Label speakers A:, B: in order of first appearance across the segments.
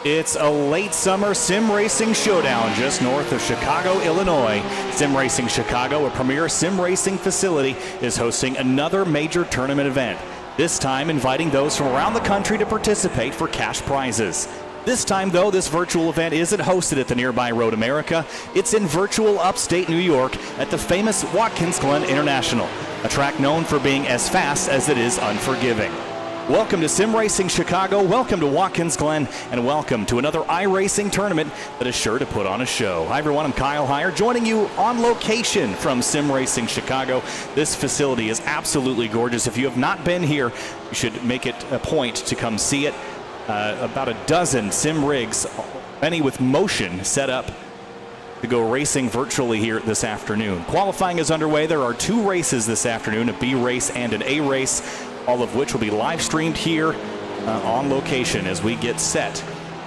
A: It's a late summer sim racing showdown just north of Chicago, Illinois. Sim Racing Chicago, a premier sim racing facility, is hosting another major tournament event. This time inviting those from around the country to participate for cash prizes. This time, though, this virtual event isn't hosted at the nearby Road America. It's in virtual upstate New York at the famous Watkins Glen International, a track known for being as fast as it is unforgiving. Welcome to Sim Racing Chicago, welcome to Watkins Glen, and welcome to another iRacing tournament that is sure to put on a show. Hi everyone, I'm Kyle Heyer, joining you on location from Sim Racing Chicago. This facility is absolutely gorgeous. If you have not been here, you should make it a point to come see it. About a dozen sim rigs, many with motion, set up to go racing virtually here this afternoon. Qualifying is underway. There are two races this afternoon, a B race and an A race, all of which will be live streamed here on location as we get set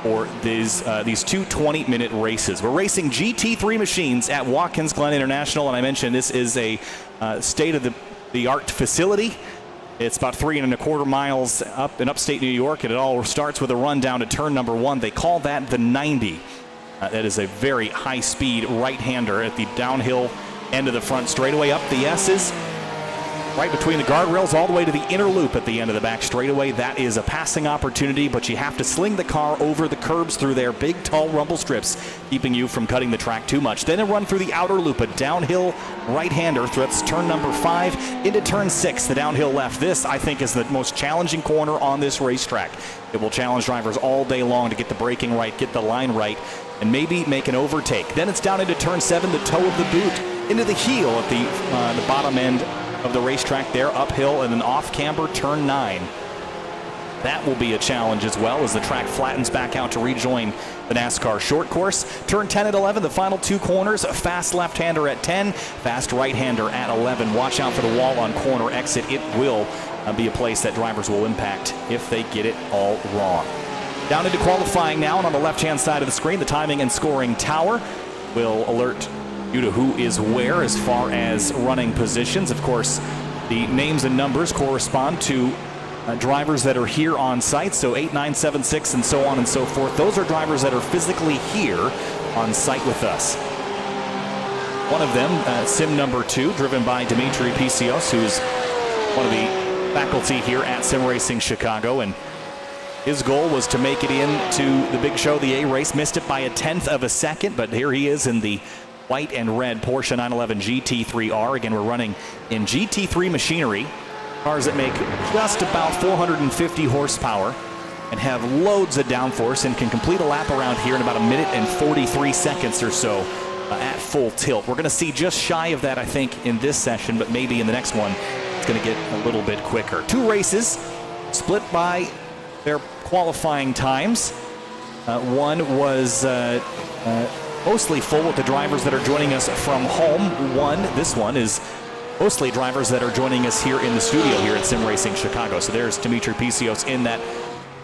A: for these two 20-minute races. We're racing GT3 machines at Watkins Glen International, and I mentioned this is a state-of-the-art facility. It's about 3.25 miles up in upstate New York, and it all starts with a run down to turn number 1. They call that the 90. That is a very high-speed right-hander at the downhill end of the front straightaway, up the S's, right between the guardrails, all the way to the inner loop at the end of the back straightaway. That is a passing opportunity, but you have to sling the car over the curbs through their big, tall rumble strips, keeping you from cutting the track too much. Then a run through the outer loop, a downhill right-hander. That's turn number 5 into turn 6, the downhill left. This, I think, is the most challenging corner on this racetrack. It will challenge drivers all day long to get the braking right, get the line right, and maybe make an overtake. Then it's down into turn 7, the toe of the boot, into the heel at the bottom end of the racetrack there, uphill, and then off camber, turn 9. That will be a challenge as well as the track flattens back out to rejoin the NASCAR short course. Turn 10 and 11, the final two corners, a fast left-hander at 10, fast right-hander at 11. Watch out for the wall on corner exit. It will be a place that drivers will impact if they get it all wrong. Down into qualifying now, and on the left-hand side of the screen, the timing and scoring tower will alert you to who is where as far as running positions. Of course, the names and numbers correspond to drivers that are here on site, so 8, 9, 7, 6, and so on and so forth. Those are drivers that are physically here on site with us. One of them, sim number 2, driven by Dimitri Pisios, who's one of the faculty here at Sim Racing Chicago, and his goal was to make it into the big show, the A race. Missed it by 1/10 of a second, but here he is in the white and red Porsche 911 GT3R. Again, we're running in GT3 machinery, cars that make just about 450 horsepower and have loads of downforce and can complete a lap around here in about 1 minute and 43 seconds or so at full tilt. We're going to see just shy of that, I think, in this session, but maybe in the next one it's going to get a little bit quicker. Two races split by their qualifying times. One was mostly full with the drivers that are joining us from home. This one is mostly drivers that are joining us here in the studio here at Sim Racing Chicago. So there's Dimitri Pisios in that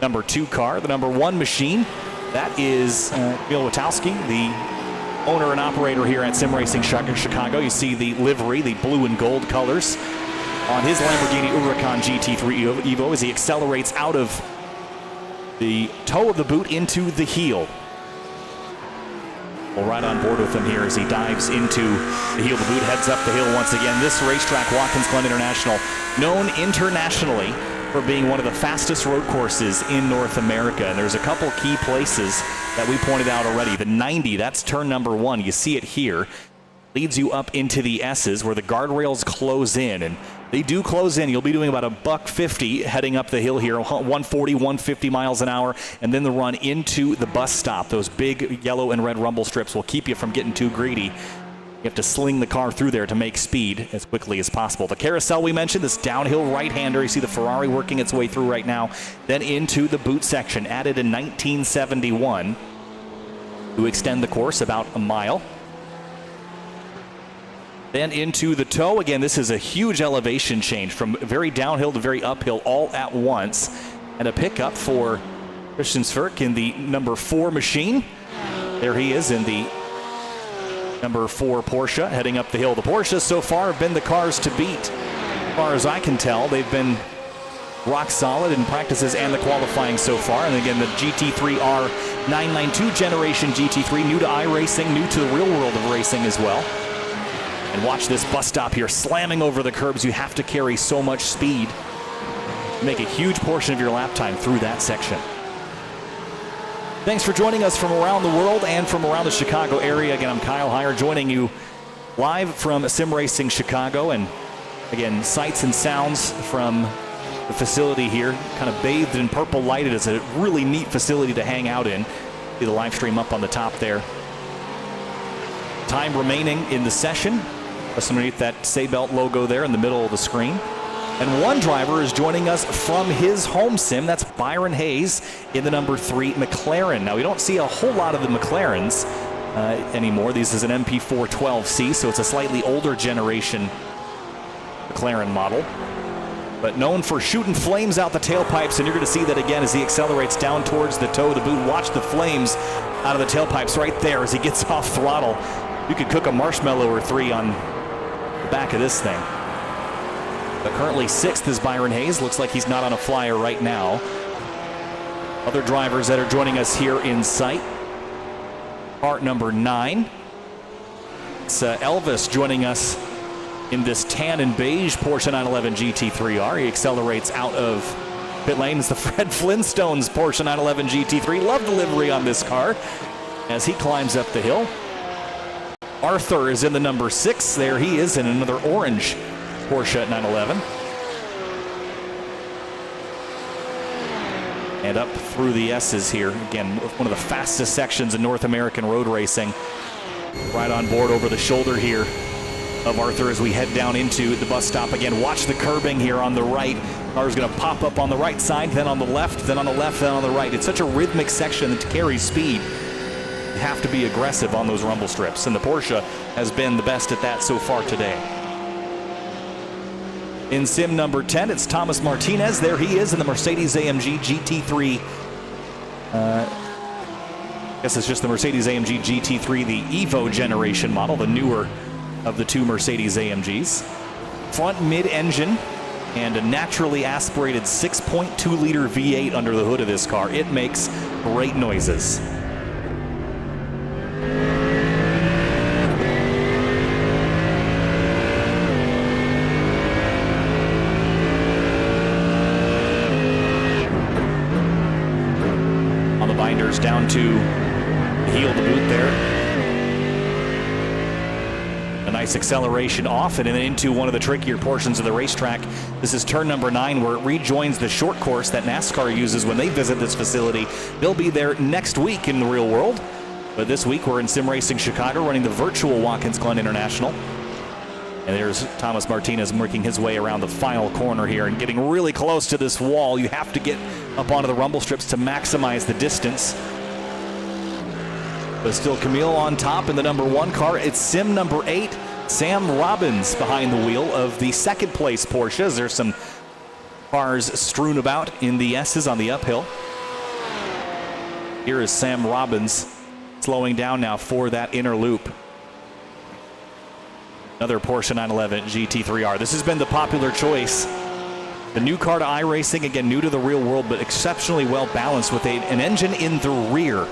A: number 2 car. The number 1 machine, that is Bill Witowski, the owner and operator here at Sim Racing Chicago. You see the livery, the blue and gold colors on his Lamborghini Huracan GT3 Evo as he accelerates out of the toe of the boot into the heel. We'll ride on board with him here as he dives into the heel of the boot, heads up the hill once again. This racetrack, Watkins Glen International, known internationally for being one of the fastest road courses in North America. And there's a couple key places that we pointed out already. The 90, that's turn number 1. You see it here. Leads you up into the S's where the guardrails close in, and they do close in. You'll be doing about $150 heading up the hill here, 140, 150 miles an hour, and then the run into the bus stop. Those big yellow and red rumble strips will keep you from getting too greedy. You have to sling the car through there to make speed as quickly as possible. The carousel we mentioned, this downhill right-hander. You see the Ferrari working its way through right now. Then into the boot section, added in 1971 to extend the course about a mile. Then into the toe. Again, this is a huge elevation change from very downhill to very uphill all at once. And a pickup for Christian Sverk in the number 4 machine. There he is in the number 4 Porsche heading up the hill. The Porsches so far have been the cars to beat. As far as I can tell, they've been rock solid in practices and the qualifying so far. And again, the GT3R 992 generation GT3, new to iRacing, new to the real world of racing as well. And watch this bus stop here, slamming over the curbs. You have to carry so much speed to make a huge portion of your lap time through that section. Thanks for joining us from around the world and from around the Chicago area. Again, I'm Kyle Heyer, joining you live from Sim Racing Chicago. And again, sights and sounds from the facility here, kind of bathed in purple light. It is a really neat facility to hang out in. See the live stream up on the top there. Time remaining in the session, just underneath that Saybelt logo there in the middle of the screen. And one driver is joining us from his home sim. That's Byron Hayes in the number 3 McLaren. Now, we don't see a whole lot of the McLarens anymore. This is an MP412C, so it's a slightly older generation McLaren model. But known for shooting flames out the tailpipes, and you're going to see that again as he accelerates down towards the toe of the boot. Watch the flames out of the tailpipes right there as he gets off throttle. You could cook a marshmallow or 3 on the back of this thing. But currently 6th is Byron Hayes. Looks like he's not on a flyer right now. Other drivers that are joining us here in sight. Part number 9. It's Elvis joining us in this tan and beige Porsche 911 GT3R. He accelerates out of pit lane. It's the Fred Flintstone's Porsche 911 GT3. Love the livery on this car as he climbs up the hill. Arthur is in the number 6. There he is in another orange Porsche 911. And up through the S's here. Again, one of the fastest sections in North American road racing. Right on board over the shoulder here of Arthur as we head down into the bus stop. Again, watch the curbing here on the right. Car's going to pop up on the right side, then on the left, then on the left, then on the right. It's such a rhythmic section that carries speed. You have to be aggressive on those rumble strips, and the Porsche has been the best at that so far today. In sim number 10, it's Thomas Martinez. There he is in the Mercedes-AMG GT3. I guess it's just the Mercedes-AMG GT3, the Evo generation model, the newer of the 2 Mercedes-AMGs. Front mid-engine and a naturally aspirated 6.2-liter V8 under the hood of this car. It makes great noises. Down to the heel of the boot there. A nice acceleration off and then into one of the trickier portions of the racetrack. This is turn number 9 where it rejoins the short course that NASCAR uses when they visit this facility. They'll be there next week in the real world. But this week we're in Sim Racing Chicago running the virtual Watkins Glen International. And there's Thomas Martinez working his way around the final corner here and getting really close to this wall. You have to get up onto the rumble strips to maximize the distance. But still Camille on top in the number 1 car. It's sim number 8, Sam Robbins behind the wheel of the 2nd place Porsches. There's some cars strewn about in the S's on the uphill. Here is Sam Robbins slowing down now for that inner loop. Another Porsche 911 GT3R. This has been the popular choice. The new car to iRacing, again, new to the real world, but exceptionally well balanced with an engine in the rear.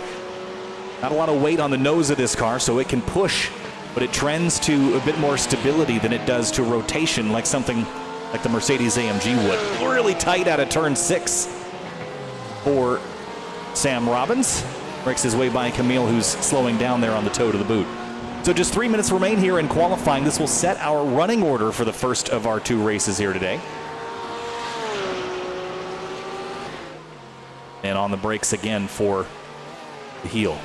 A: Not a lot of weight on the nose of this car, so it can push, but it trends to a bit more stability than it does to rotation, like something like the Mercedes-AMG would. Really tight out of turn 6 for Sam Robbins. Breaks his way by Camille, who's slowing down there on the toe to the boot. So just 3 minutes remain here in qualifying. This will set our running order for the first of our 2 races here today. And on the brakes again for the heel.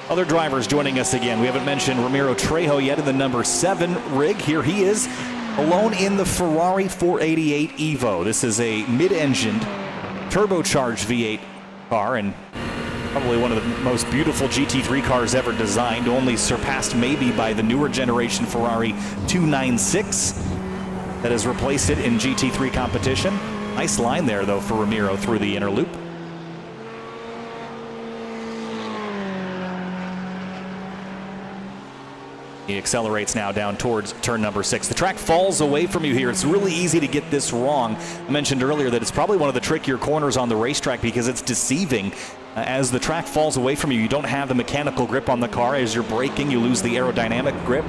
A: Other drivers joining us again. We haven't mentioned Ramiro Trejo yet in the number 7 rig. Here he is alone in the Ferrari 488 Evo. This is a mid-engined turbocharged V8 car and probably one of the most beautiful GT3 cars ever designed, only surpassed maybe by the newer generation Ferrari 296 that has replaced it in GT3 competition. Nice line there, though, for Ramiro through the inner loop. He accelerates now down towards turn number 6. The track falls away from you here. It's really easy to get this wrong. I mentioned earlier that it's probably one of the trickier corners on the racetrack because it's deceiving. As the track falls away from you, you don't have the mechanical grip on the car. As you're braking, you lose the aerodynamic grip.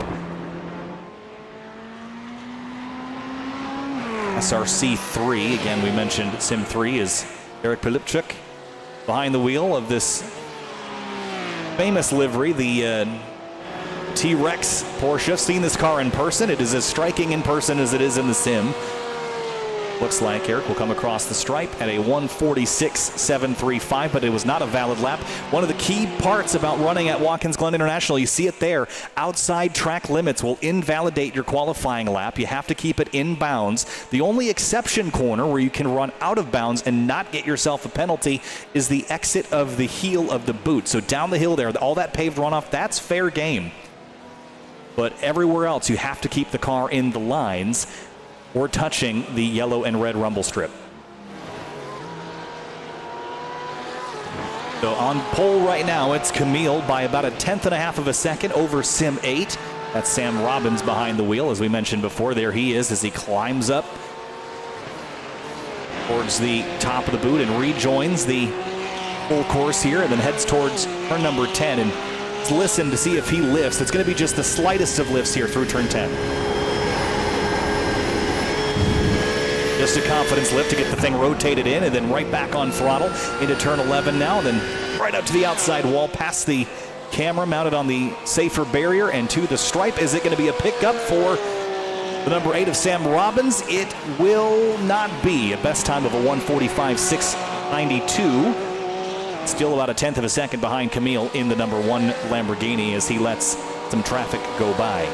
A: SRC3, again, we mentioned Sim 3 is Eric Pilipchuk behind the wheel of this famous livery, the T-Rex Porsche. Seen this car in person. It is as striking in person as it is in the sim. Looks like Eric will come across the stripe at a 1:46.735, but it was not a valid lap. One of the key parts about running at Watkins Glen International, you see it there, outside track limits will invalidate your qualifying lap. You have to keep it in bounds. The only exception corner where you can run out of bounds and not get yourself a penalty is the exit of the heel of the boot. So down the hill there, all that paved runoff, that's fair game. But everywhere else, you have to keep the car in the lines or touching the yellow and red rumble strip. So on pole right now, it's Camille by about 1/10.5 of a second over Sim 8. That's Sam Robbins behind the wheel, as we mentioned before. There he is as he climbs up towards the top of the boot and rejoins the full course here and then heads towards turn number 10. And let's listen to see if he lifts. It's going to be just the slightest of lifts here through turn 10. Just a confidence lift to get the thing rotated in and then right back on throttle into turn 11 now, and then right up to the outside wall past the camera mounted on the safer barrier and to the stripe. Is it going to be a pickup for the number 8 of Sam Robbins? It will not be. A best time of a 1:45.692. Still about 1/10 of a second behind Camille in the number 1 Lamborghini as he lets some traffic go by.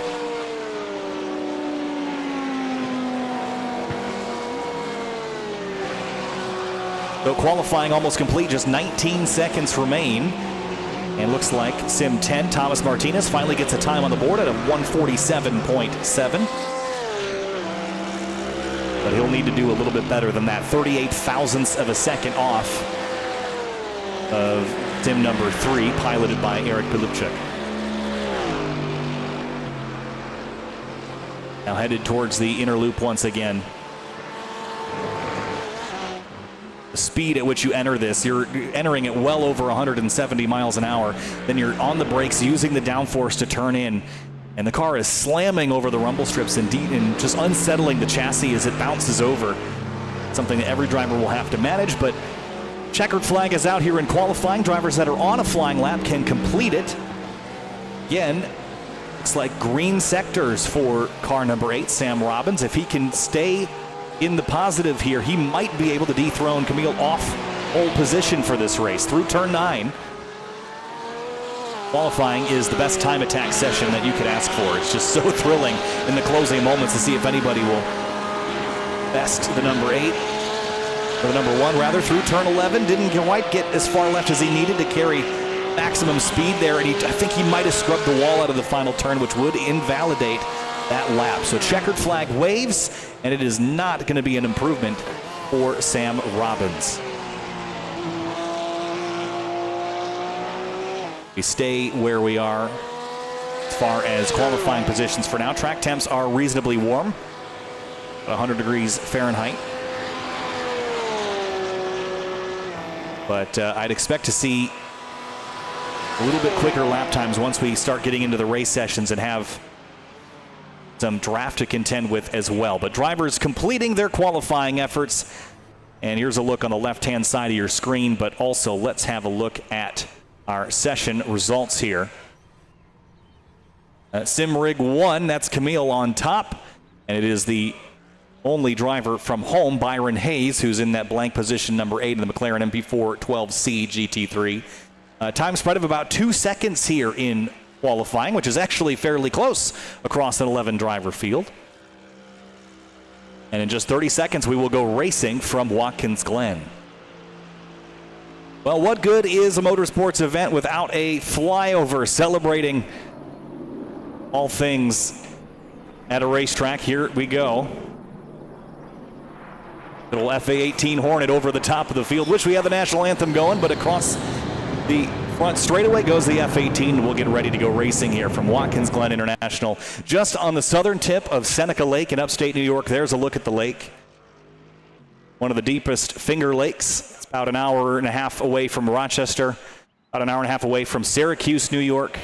A: So qualifying almost complete, just 19 seconds remain. And looks like Sim 10, Thomas Martinez, finally gets a time on the board at a 1:47.7. But he'll need to do a little bit better than that. 38 thousandths of a second off of Sim number 3, piloted by Eric Pilipchuk. Now headed towards the inner loop once again. The speed at which you enter this, you're entering at well over 170 miles an hour. Then you're on the brakes using the downforce to turn in. And the car is slamming over the rumble strips and just unsettling the chassis as it bounces over. Something that every driver will have to manage, but checkered flag is out here in qualifying. Drivers that are on a flying lap can complete it. Again, looks like green sectors for car number 8, Sam Robbins. If he can stay in the positive here, he might be able to dethrone Camille off pole position for this race through turn 9. Qualifying is the best time attack session that you could ask for. It's just so thrilling in the closing moments to see if anybody will best the number 8, or the number 1 rather, through turn 11. Didn't quite get as far left as he needed to carry maximum speed there, and I think he might have scrubbed the wall out of the final turn, which would invalidate that lap. So checkered flag waves, and it is not going to be an improvement for Sam Robbins. We stay where we are as far as qualifying positions for now. Track temps are reasonably warm, 100 degrees Fahrenheit. But I'd expect to see a little bit quicker lap times once we start getting into the race sessions and have some draft to contend with as well. But drivers completing their qualifying efforts. And here's a look on the left-hand side of your screen, but also let's have a look at our session results here. Sim Rig 1, that's Camille on top. And it is the only driver from home, Byron Hayes, who's in that blank position number 8 in the McLaren MP4 12C GT3. Time spread of about 2 seconds here in qualifying, which is actually fairly close across an 11-driver field. And in just 30 seconds, we will go racing from Watkins Glen. Well, what good is a motorsports event without a flyover celebrating all things at a racetrack? Here we go. Little FA-18 Hornet over the top of the field. Wish we had the national anthem going, but across the Front straightaway goes the F-18. We'll get ready to go racing here from Watkins Glen International. Just on the southern tip of Seneca Lake in upstate New York. There's a look at the lake. One of the deepest Finger Lakes. It's about an hour and a half away from Rochester, about an hour and a half away from Syracuse, New York.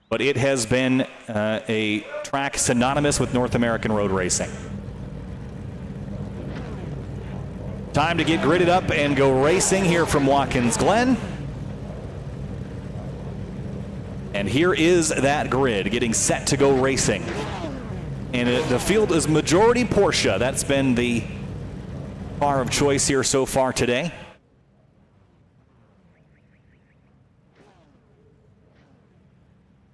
A: But it has been a track synonymous with North American road racing. Time to get gridded up and go racing here from Watkins Glen. And here is that grid getting set to go racing. And the field is majority Porsche. That's been the car of choice here so far today.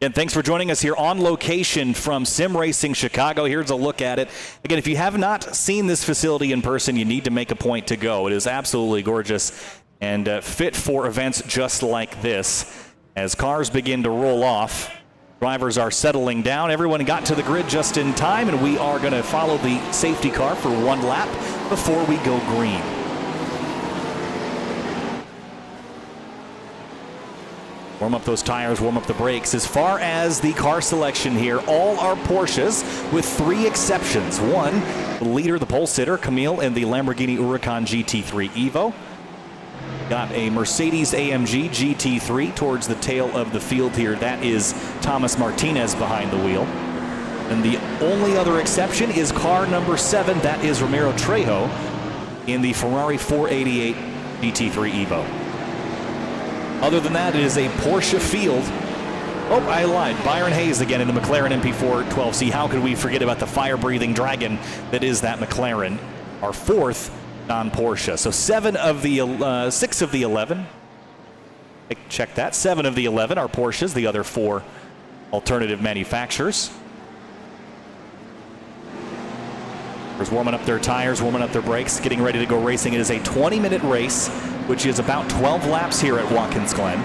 A: And thanks for joining us here on location from Sim Racing Chicago. Here's a look at it. Again, if you have not seen this facility in person, you need to make a point to go. It is absolutely gorgeous and fit for events just like this. As cars begin to roll off, drivers are settling down. Everyone got to the grid just in time, and we are going to follow the safety car for one lap before we go green. Warm up those tires, warm up the brakes. As far as the car selection here, all are Porsches with 3 exceptions. One, the leader, the pole sitter, Camille, in the Lamborghini Huracan GT3 Evo. Got a Mercedes AMG GT3 towards the tail of the field here. That is Thomas Martinez behind the wheel. And the only other exception is car number 7. That is Ramiro Trejo in the Ferrari 488 GT3 Evo. Other than that, it is a Porsche field. Oh, I lied. Byron Hayes again in the McLaren MP4 12C. How could we forget about the fire-breathing dragon that is that McLaren? Our 4th non-Porsche. So 6 of the 11. Check that. 7 of the 11 are Porsches. The other 4 alternative manufacturers. Warming up their tires, warming up their brakes, getting ready to go racing. It is a 20-minute race, which is about 12 laps here at Watkins Glen.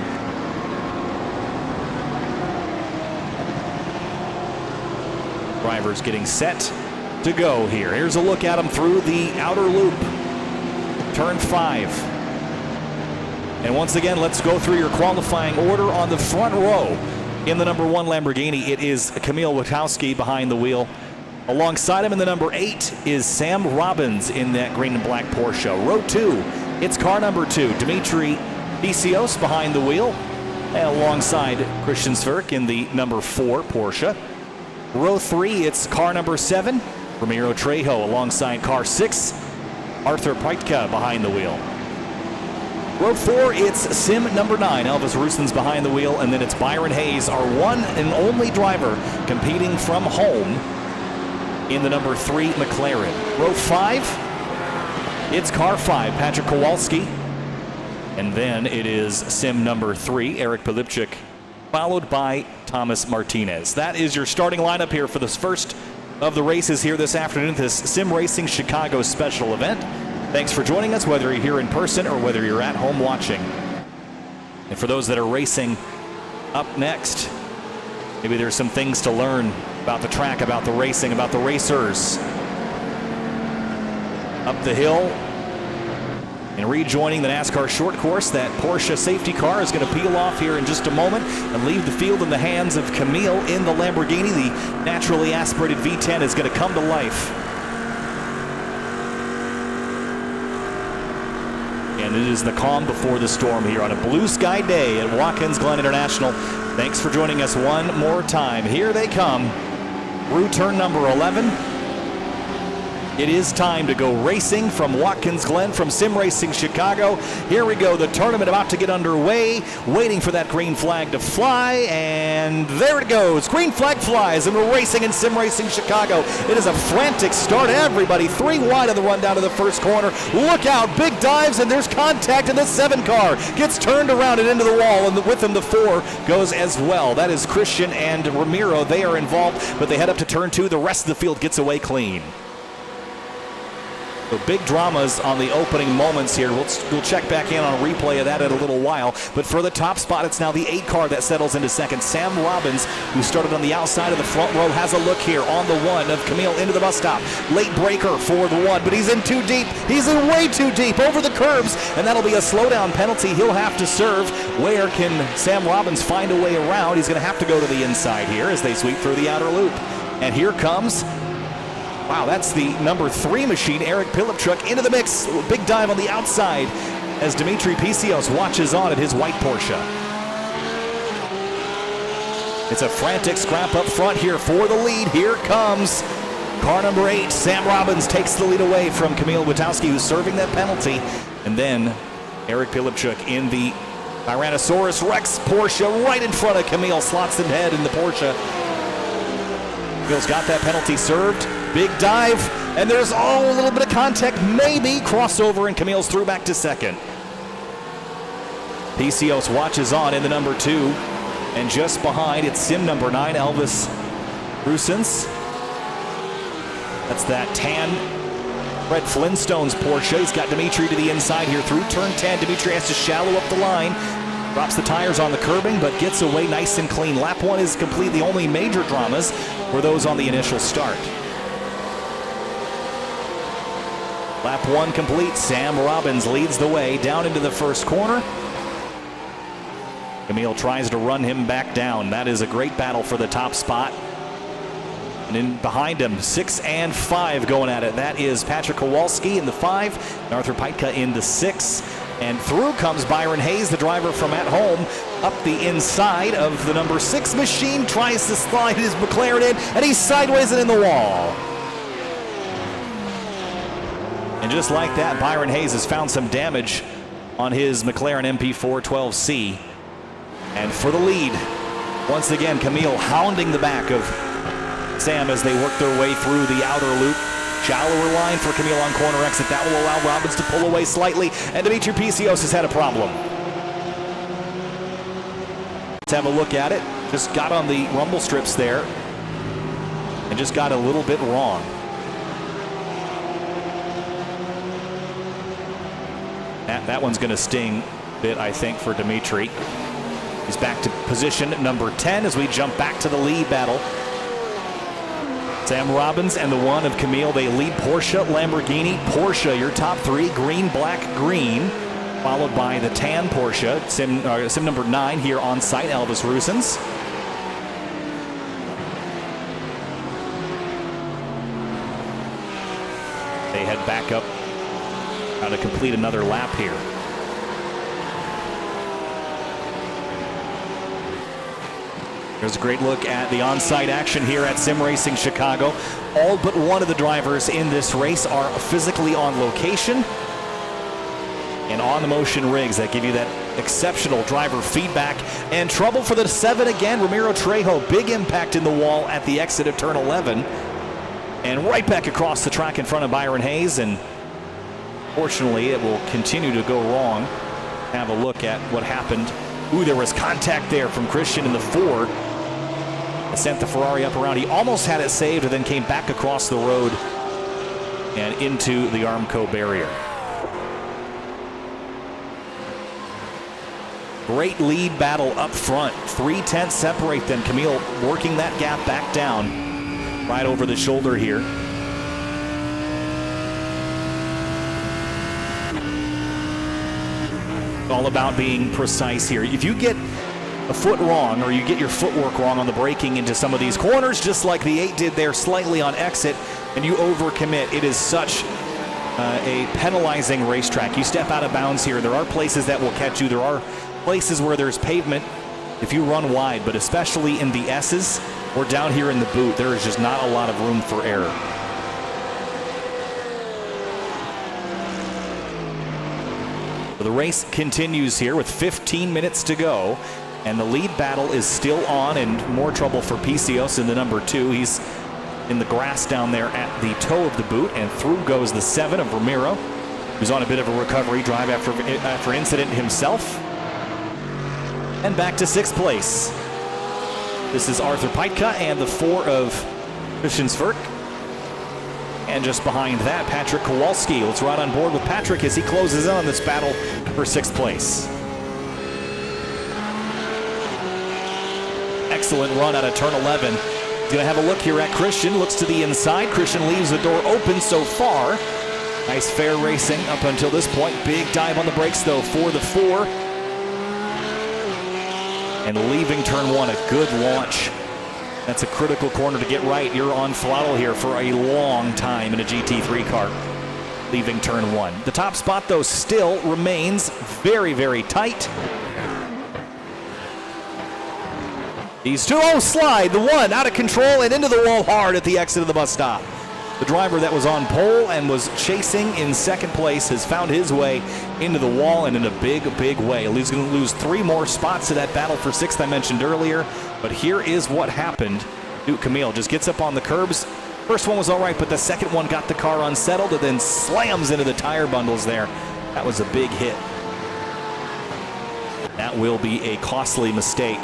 A: Drivers getting set to go here. Here's a look at them through the outer loop. Turn 5. And once again, let's go through your qualifying order. On the front row in the number 1 Lamborghini, it is Camille Witkowski behind the wheel. Alongside him in the number 8 is Sam Robbins in that green and black Porsche. Row 2, it's car number 2, Dimitri Dicios behind the wheel, and alongside Christian Sverk in the number 4 Porsche. Row 3, it's car number 7, Ramiro Trejo, alongside car 6, Arthur Preitka behind the wheel. Row 4, it's sim number 9, Elvis Rusens behind the wheel, and then it's Byron Hayes, our one and only driver competing from home in the number 3 McLaren. Row 5, it's car 5, Patrick Kowalski. And then it is sim number 3, Eric Pilipchik, followed by Thomas Martinez. That is your starting lineup here for this first of the races here this afternoon, this Sim Racing Chicago special event. Thanks for joining us, whether you're here in person or whether you're at home watching. And for those that are racing up next, maybe there's some things to learn about the track, about the racing, about the racers. Up the hill and rejoining the NASCAR short course, that Porsche safety car is going to peel off here in just a moment and leave the field in the hands of Camille in the Lamborghini. The naturally aspirated V10 is going to come to life. And it is the calm before the storm here on a blue sky day at Watkins Glen International. Thanks for joining us one more time. Here they come. Through turn number 11. It is time to go racing from Watkins Glen, from Sim Racing Chicago. Here we go, the tournament about to get underway, waiting for that green flag to fly, and there it goes. Green flag flies, and we're racing in Sim Racing Chicago. It is a frantic start. Everybody 3 wide on the run down to the first corner. Look out, big dives, and there's contact, and the 7 car gets turned around and into the wall, and with them the 4 goes as well. That is Christian and Ramiro. They are involved, but they head up to turn 2. The rest of the field gets away clean. So big dramas on the opening moments here. We'll check back in on a replay of that in a little while. But for the top spot, it's now the 8 car that settles into second. Sam Robbins, who started on the outside of the front row, has a look here on the 1 of Camille into the bus stop. Late breaker for the 1, but he's in too deep. He's in way too deep over the curbs, and that'll be a slowdown penalty he'll have to serve. Where can Sam Robbins find a way around? He's going to have to go to the inside here as they sweep through the outer loop. And here comes... Wow, that's the number 3 machine, Eric Pilipchuk, into the mix. Big dive on the outside as Dimitri Pisios watches on at his white Porsche. It's a frantic scrap up front here for the lead. Here comes car number 8. Sam Robbins takes the lead away from Kamil Witowski, who's serving that penalty. And then Eric Pilipchuk in the Tyrannosaurus Rex Porsche right in front of Kamil, slots in head in the Porsche. Kamil's got that penalty served. Big dive, and there's a little bit of contact, maybe crossover, and Camille's through back to second. Pisios watches on in the number 2, and just behind, it's sim number 9, Elvis Rusens. That's that tan Fred Flintstone's Porsche. He's got Dimitri to the inside here through turn 10. Dimitri has to shallow up the line. Drops the tires on the curbing, but gets away nice and clean. Lap 1 is complete. The only major dramas were those on the initial start. Lap 1 complete. Sam Robbins leads the way down into the first corner. Camille tries to run him back down. That is a great battle for the top spot. And in behind him, 6 and 5 going at it. That is Patrick Kowalski in the 5, and Arthur Peitka in the 6. And through comes Byron Hayes, the driver from at home, up the inside of the number 6 machine, tries to slide his McLaren in, and he's sideways and in the wall. And just like that, Byron Hayes has found some damage on his McLaren MP4 12C. And for the lead, once again, Camille hounding the back of Sam as they work their way through the outer loop. Shallower line for Camille on corner exit. That will allow Robbins to pull away slightly, and Dimitri Pisios has had a problem. Let's have a look at it. Just got on the rumble strips there and just got a little bit wrong. That one's going to sting a bit, I think, for Dimitri. He's back to position number 10 as we jump back to the lead battle. Sam Robbins and the 1 of Camille, they lead Porsche, Lamborghini, Porsche, your top 3, green, black, green, followed by the tan Porsche, sim number 9 here on site, Elvis Rusens. They head back up, trying to complete another lap here. There's a great look at the on-site action here at Sim Racing Chicago. All but one of the drivers in this race are physically on location and on the motion rigs that give you that exceptional driver feedback. And trouble for the 7 again, Ramiro Trejo. Big impact in the wall at the exit of turn 11. And right back across the track in front of Byron Hayes. And fortunately, it will continue to go wrong. Have a look at what happened. Ooh, there was contact there from Christian in the Ford. It sent the Ferrari up around. He almost had it saved and then came back across the road and into the Armco barrier. Great lead battle up front. 3/10 separate them. Camille working that gap back down right over the shoulder here. All about being precise here. If you get a foot wrong or you get your footwork wrong on the braking into some of these corners, just like the 8 did there slightly on exit, and you overcommit, it is such a penalizing racetrack. You step out of bounds here. There are places that will catch you. There are places where there's pavement if you run wide, but especially in the S's or down here in the boot, there is just not a lot of room for error. The race continues here with 15 minutes to go, and the lead battle is still on, and more trouble for Pisios in the number 2. He's in the grass down there at the toe of the boot, and through goes the 7 of Ramiro, who's on a bit of a recovery drive after incident himself. And back to 6th place. This is Arthur Peitka and the 4 of Christian Sverk. And just behind that, Patrick Kowalski. Let's ride on board with Patrick as he closes in on this battle for 6th place. Excellent run out of turn 11. He's going to have a look here at Christian. Looks to the inside. Christian leaves the door open so far. Nice fair racing up until this point. Big dive on the brakes, though, for the 4. And leaving turn 1, a good launch. That's a critical corner to get right. You're on throttle here for a long time in a GT3 car. Leaving turn 1. The top spot, though, still remains very, very tight. These two, slide. The 1 out of control and into the wall hard at the exit of the bus stop. The driver that was on pole and was chasing in 2nd place has found his way into the wall and in a big, big way. He's going to lose 3 more spots to that battle for 6th I mentioned earlier. But here is what happened. Duke Camille just gets up on the curbs. First one was all right, but the second one got the car unsettled and then slams into the tire bundles there. That was a big hit. That will be a costly mistake.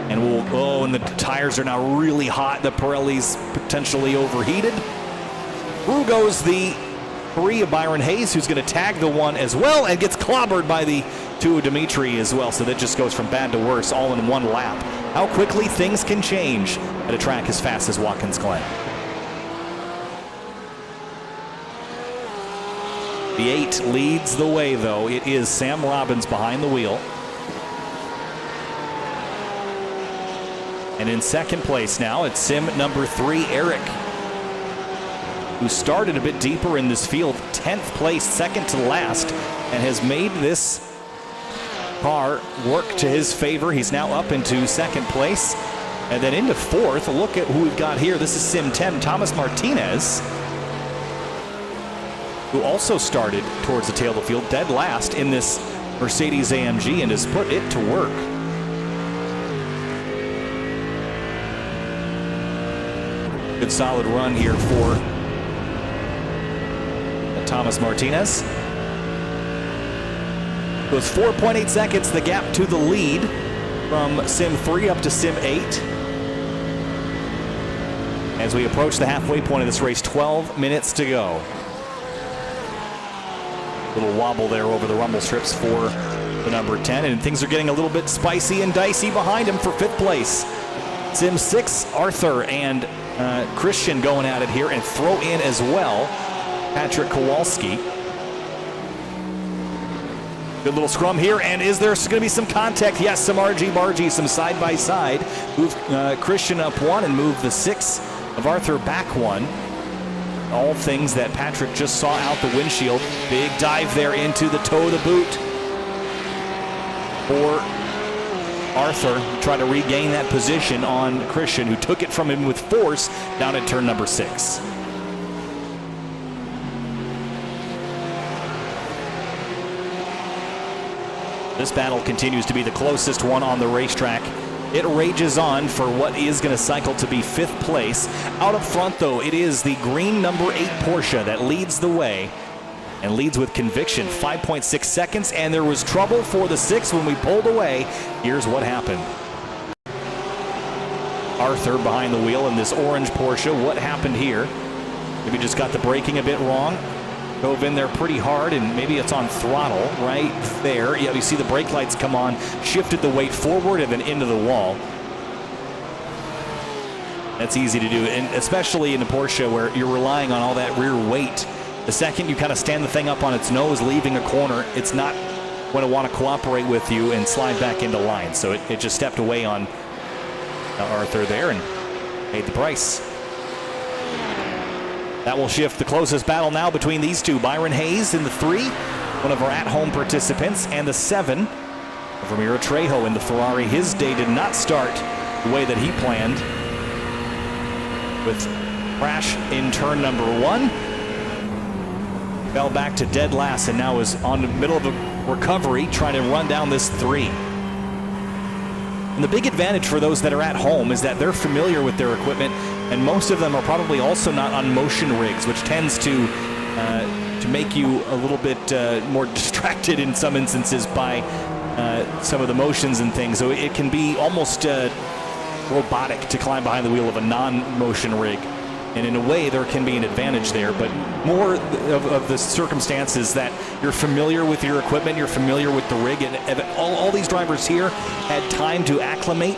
A: And and the tires are now really hot. The Pirelli's potentially overheated. Through goes the 3 of Byron Hayes, who's going to tag the 1 as well and gets clobbered by the 2 of Dimitri as well. So that just goes from bad to worse all in 1 lap. How quickly things can change at a track as fast as Watkins Glen. The 8 leads the way, though. It is Sam Robbins behind the wheel. And in 2nd place now, it's sim number 3, Eric, who started a bit deeper in this field, 10th place, 2nd to last, and has made this car work to his favor. He's now up into 2nd place and then into 4th. Look at who we've got here. This is sim 10, Thomas Martinez, who also started towards the tail of the field, dead last in this Mercedes AMG, and has put it to work. Good solid run here for Thomas Martinez. It was 4.8 seconds, the gap to the lead from sim 3 up to sim 8. As we approach the halfway point of this race, 12 minutes to go. Little wobble there over the rumble strips for the number 10, and things are getting a little bit spicy and dicey behind him for 5th place. Sim 6, Arthur and Christian going at it here, and throw in as well Patrick Kowalski. Good little scrum here, and is there going to be some contact? Yes, some argy-bargy, some side-by-side. Move Christian up 1 and move the 6 of Arthur back 1. All things that Patrick just saw out the windshield. Big dive there into the toe of the boot for Arthur. Tried to regain that position on Christian, who took it from him with force down at turn number 6. This battle continues to be the closest one on the racetrack. It rages on for what is going to cycle to be 5th place. Out up front, though, it is the green number 8 Porsche that leads the way and leads with conviction. 5.6 seconds, and there was trouble for the 6 when we pulled away. Here's what happened. Arthur behind the wheel in this orange Porsche. What happened here? Maybe just got the braking a bit wrong. Dove in there pretty hard, and maybe it's on throttle right there. Yeah, you see the brake lights come on, shifted the weight forward and then into the wall. That's easy to do, and especially in the Porsche where you're relying on all that rear weight. The second you kind of stand the thing up on its nose, leaving a corner, it's not going to want to cooperate with you and slide back into line. So it just stepped away on Arthur there and paid the price. That will shift the closest battle now between these two. Byron Hayes in the 3, one of our at-home participants, and the 7 of Ramiro Trejo in the Ferrari. His day did not start the way that he planned, with crash in turn number 1. Fell back to dead last and now is on the middle of a recovery, trying to run down this 3. And the big advantage for those that are at home is that they're familiar with their equipment, and most of them are probably also not on motion rigs, which tends to make you a little bit more distracted in some instances by some of the motions and things. So it can be almost robotic to climb behind the wheel of a non-motion rig And in a way, there can be an advantage there, but more of the circumstances that you're familiar with your equipment, you're familiar with the rig, and all these drivers here had time to acclimate.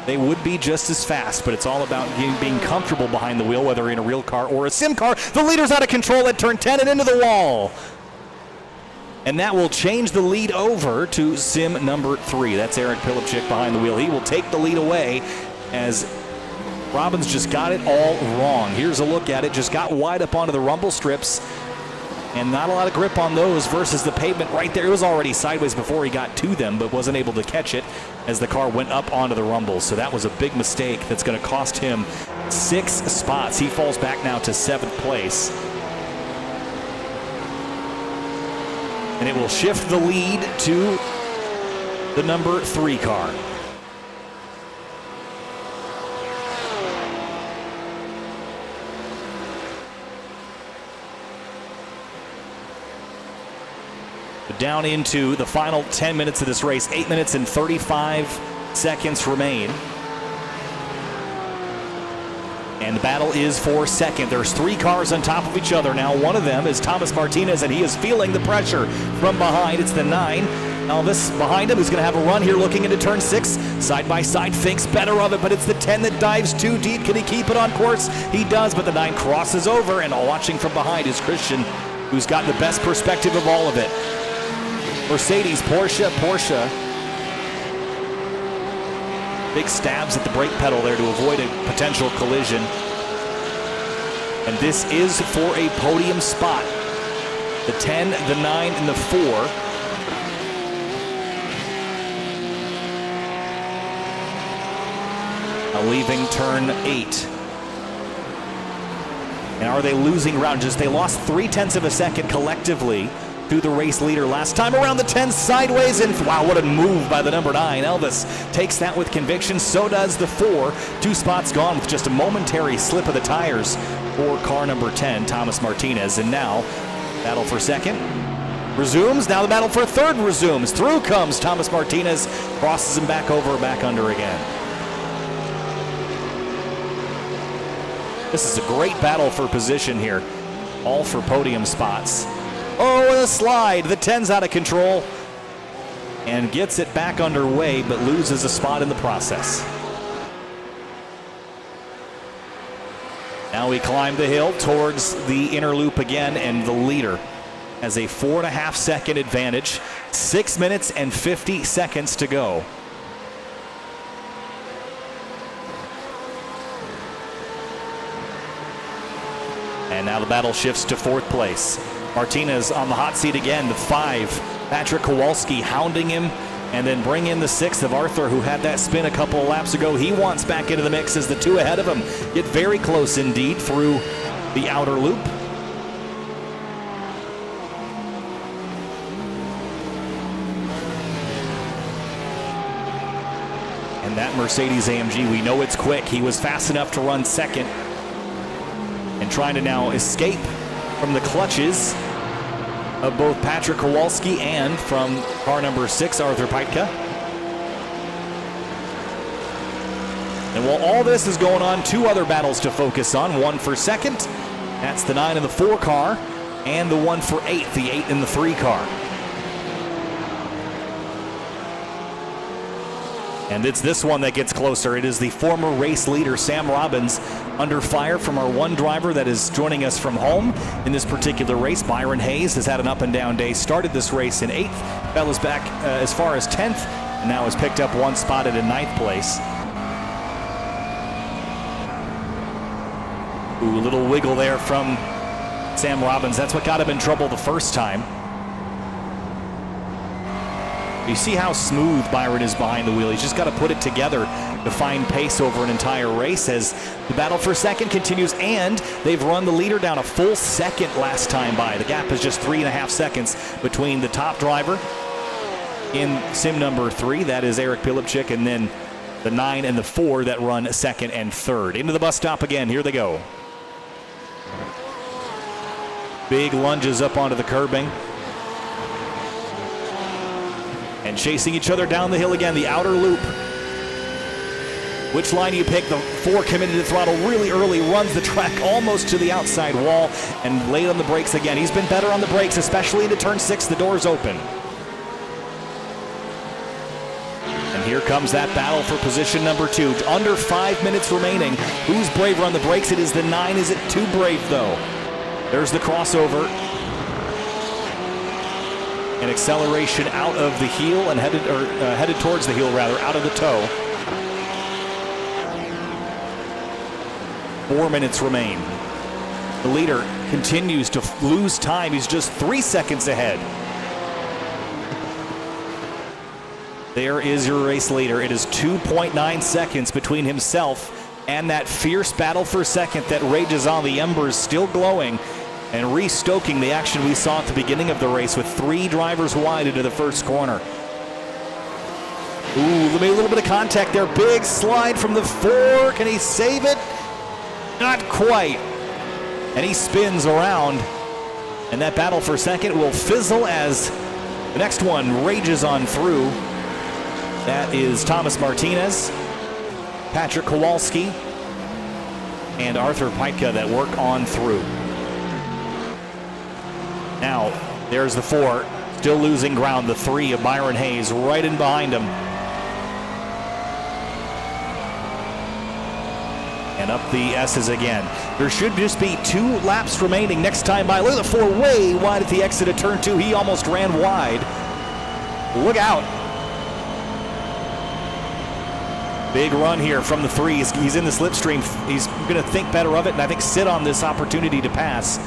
A: They would be just as fast, but it's all about being comfortable behind the wheel, whether in a real car or a sim car. The leader's out of control at turn 10 and into the wall. And that will change the lead over to sim number 3. That's Eric Pilipczyk behind the wheel. He will take the lead away as Robbins just got it all wrong. Here's a look at it. Just got wide up onto the rumble strips, and not a lot of grip on those versus the pavement right there. It was already sideways before he got to them, but wasn't able to catch it as the car went up onto the rumble. So that was a big mistake that's going to cost him 6 spots. He falls back now to 7th place. And it will shift the lead to the number 3 car. Down into the final 10 minutes of this race. 8 minutes and 35 seconds remain. And the battle is for second. There's 3 cars on top of each other now. One of them is Thomas Martinez, and he is feeling the pressure from behind. It's the 9. Elvis behind him, who's going to have a run here looking into turn 6. Side by side, thinks better of it, but it's the 10 that dives too deep. Can he keep it on course? He does, but the 9 crosses over, and watching from behind is Christian, who's got the best perspective of all of it. Mercedes, Porsche. Big stabs at the brake pedal there to avoid a potential collision. And this is for a podium spot. The 10, the 9, and the 4. Now leaving turn 8. And are they losing ground? They lost 0.3 of a second collectively to the race leader last time around the 10 sideways, and wow, what a move by the number 9. Elvis takes that with conviction. So does the 4. 2 spots gone with just a momentary slip of the tires for car number 10, Thomas Martinez. And now battle for second resumes. Now the battle for third resumes. Through comes Thomas Martinez, crosses him back over, back under again. This is a great battle for position here, all for podium spots. Oh, and a slide. The 10's out of control and gets it back underway, but loses a spot in the process. Now we climb the hill towards the inner loop again, and the leader has a 4.5 second advantage. 6 minutes and 50 seconds to go. And now the battle shifts to 4th place. Martinez on the hot seat again, the 5. Patrick Kowalski hounding him, and then bring in the 6 of Arthur, who had that spin a couple of laps ago. He wants back into the mix as the 2 ahead of him get very close indeed through the outer loop. And that Mercedes AMG, we know it's quick. He was fast enough to run second and trying to now escape from the clutches of both Patrick Kowalski and from car number 6, Arthur Peitka. And while all this is going on, 2 other battles to focus on. One for second, that's the 9 and the 4 car, and the one for 8th, the 8 and the 3 car. And it's this one that gets closer. It is the former race leader, Sam Robbins, under fire from our one driver that is joining us from home in this particular race. Byron Hayes has had an up and down day. Started this race in 8th, fell back as far as 10th, and now has picked up 1 spot at a 9th place. Ooh, a little wiggle there from Sam Robbins. That's what got him in trouble the first time. You see how smooth Byron is behind the wheel. He's just got to put it together to find pace over an entire race as the battle for second continues, and they've run the leader down a full second last time by. The gap is just 3.5 seconds between the top driver in sim number 3, that is Eric Pilipczyk, and then the 9 and the 4 that run second and third. Into the bus stop again. Here they go. Big lunges up onto the curbing. And chasing each other down the hill again, the outer loop. Which line do you pick? The 4 committed to throttle really early, runs the track almost to the outside wall, and late on the brakes again. He's been better on the brakes, especially into turn 6. The door's open. And here comes that battle for position number 2. Under 5 minutes remaining. Who's braver on the brakes? It is the 9. Is it too brave, though? There's the crossover. An acceleration out of the heel and headed towards the heel, rather, out of the toe. 4 minutes remain. The leader continues to lose time. He's just 3 seconds ahead. There is your race leader. It is 2.9 seconds between himself and that fierce battle for second that rages on. The embers still glowing and restoking the action we saw at the beginning of the race with 3 drivers wide into the first corner. Ooh, maybe a little bit of contact there. Big slide from the 4. Can he save it? Not quite. And he spins around. And that battle for second will fizzle as the next one rages on through. That is Thomas Martinez, Patrick Kowalski, and Arthur Peitka that work on through. Now, there's the 4, still losing ground. The 3 of Byron Hayes right in behind him. And up the S's again. There should just be 2 laps remaining next time by. Look at the 4 way wide at the exit of turn 2. He almost ran wide. Look out. Big run here from the 3. He's in the slipstream. He's going to think better of it and I think sit on this opportunity to pass.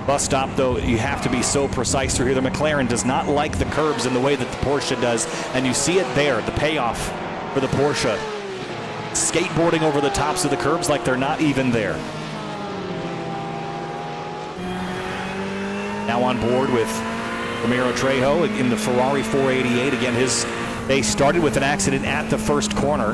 A: Bus stop, though, you have to be so precise through here. The McLaren does not like the curbs in the way that the Porsche does. And you see it there, the payoff for the Porsche. Skateboarding over the tops of the curbs like they're not even there. Now on board with Ramiro Trejo in the Ferrari 488. Again, they started with an accident at the first corner.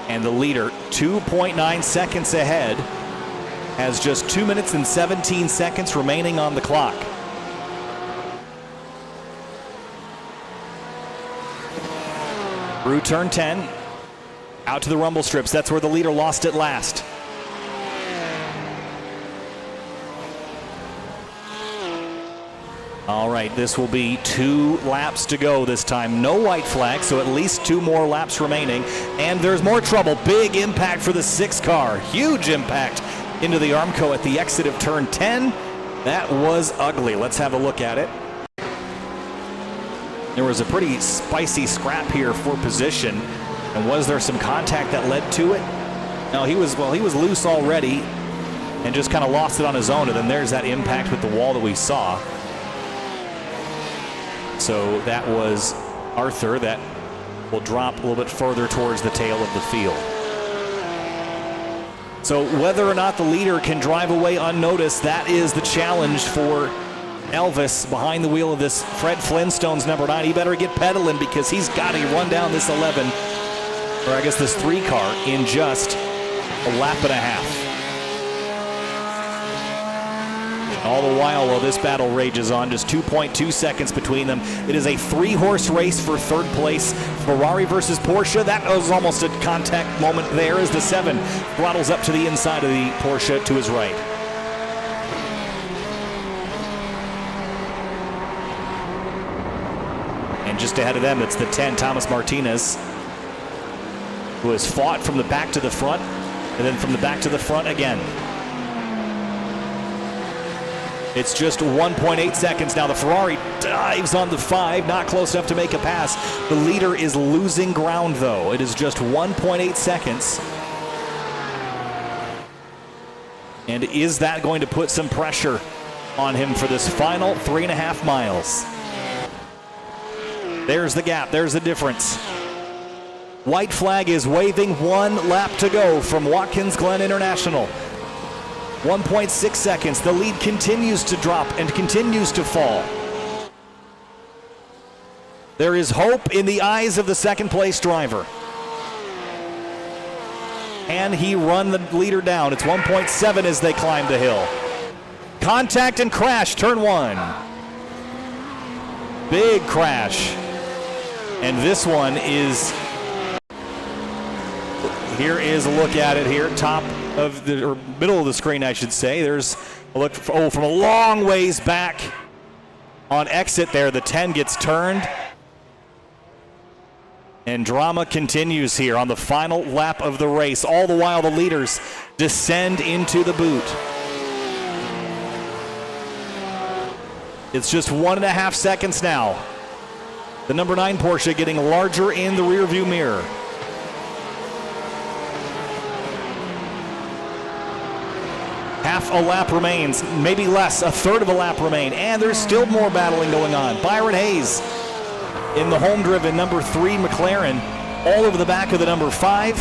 A: And the leader, 2.9 seconds ahead, has just 2 minutes and 17 seconds remaining on the clock. Through turn 10, out to the rumble strips. That's where the leader lost it last. All right, this will be 2 laps to go this time. No white flag, so at least 2 more laps remaining. And there's more trouble. Big impact for the 6 car. Huge impact into the Armco at the exit of turn 10. That was ugly. Let's have a look at it. There was a pretty spicy scrap here for position. And was there some contact that led to it? No, he was loose already and just kind of lost it on his own. And then there's that impact with the wall that we saw. So that was Arthur that will drop a little bit further towards the tail of the field. So whether or not the leader can drive away unnoticed, that is the challenge for Elvis behind the wheel of this Fred Flintstone's number 9. He better get pedaling because he's got to run down this 11, or I guess this 3 car, in just a lap and a half. All the while this battle rages on, just 2.2 seconds between them. It is a 3-horse race for 3rd place. Ferrari versus Porsche. That was almost a contact moment there as the 7 throttles up to the inside of the Porsche to his right. And just ahead of them, it's the 10, Thomas Martinez, who has fought from the back to the front and then from the back to the front again. It's just 1.8 seconds now. The Ferrari dives on the 5, not close enough to make a pass. The leader is losing ground, though. It is just 1.8 seconds. And is that going to put some pressure on him for this final 3.5 miles? There's the gap. There's the difference. White flag is waving. 1 lap to go from Watkins Glen International. 1.6 seconds. The lead continues to drop and continues to fall. There is hope in the eyes of the 2nd place driver. And he run the leader down. It's 1.7 as they climb the hill. Contact and crash, turn 1. Big crash. And this one is, here is a look at it here, top of the, or middle of the screen, I should say. There's a look, from a long ways back on exit there. The 10 gets turned. And drama continues here on the final lap of the race. All the while the leaders descend into the boot. It's just 1.5 seconds now. The number 9 Porsche getting larger in the rearview mirror. Half a lap remains, maybe less, a third of a lap remain, and there's still more battling going on. Byron Hayes in the home-driven number 3 McLaren, all over the back of the number 5.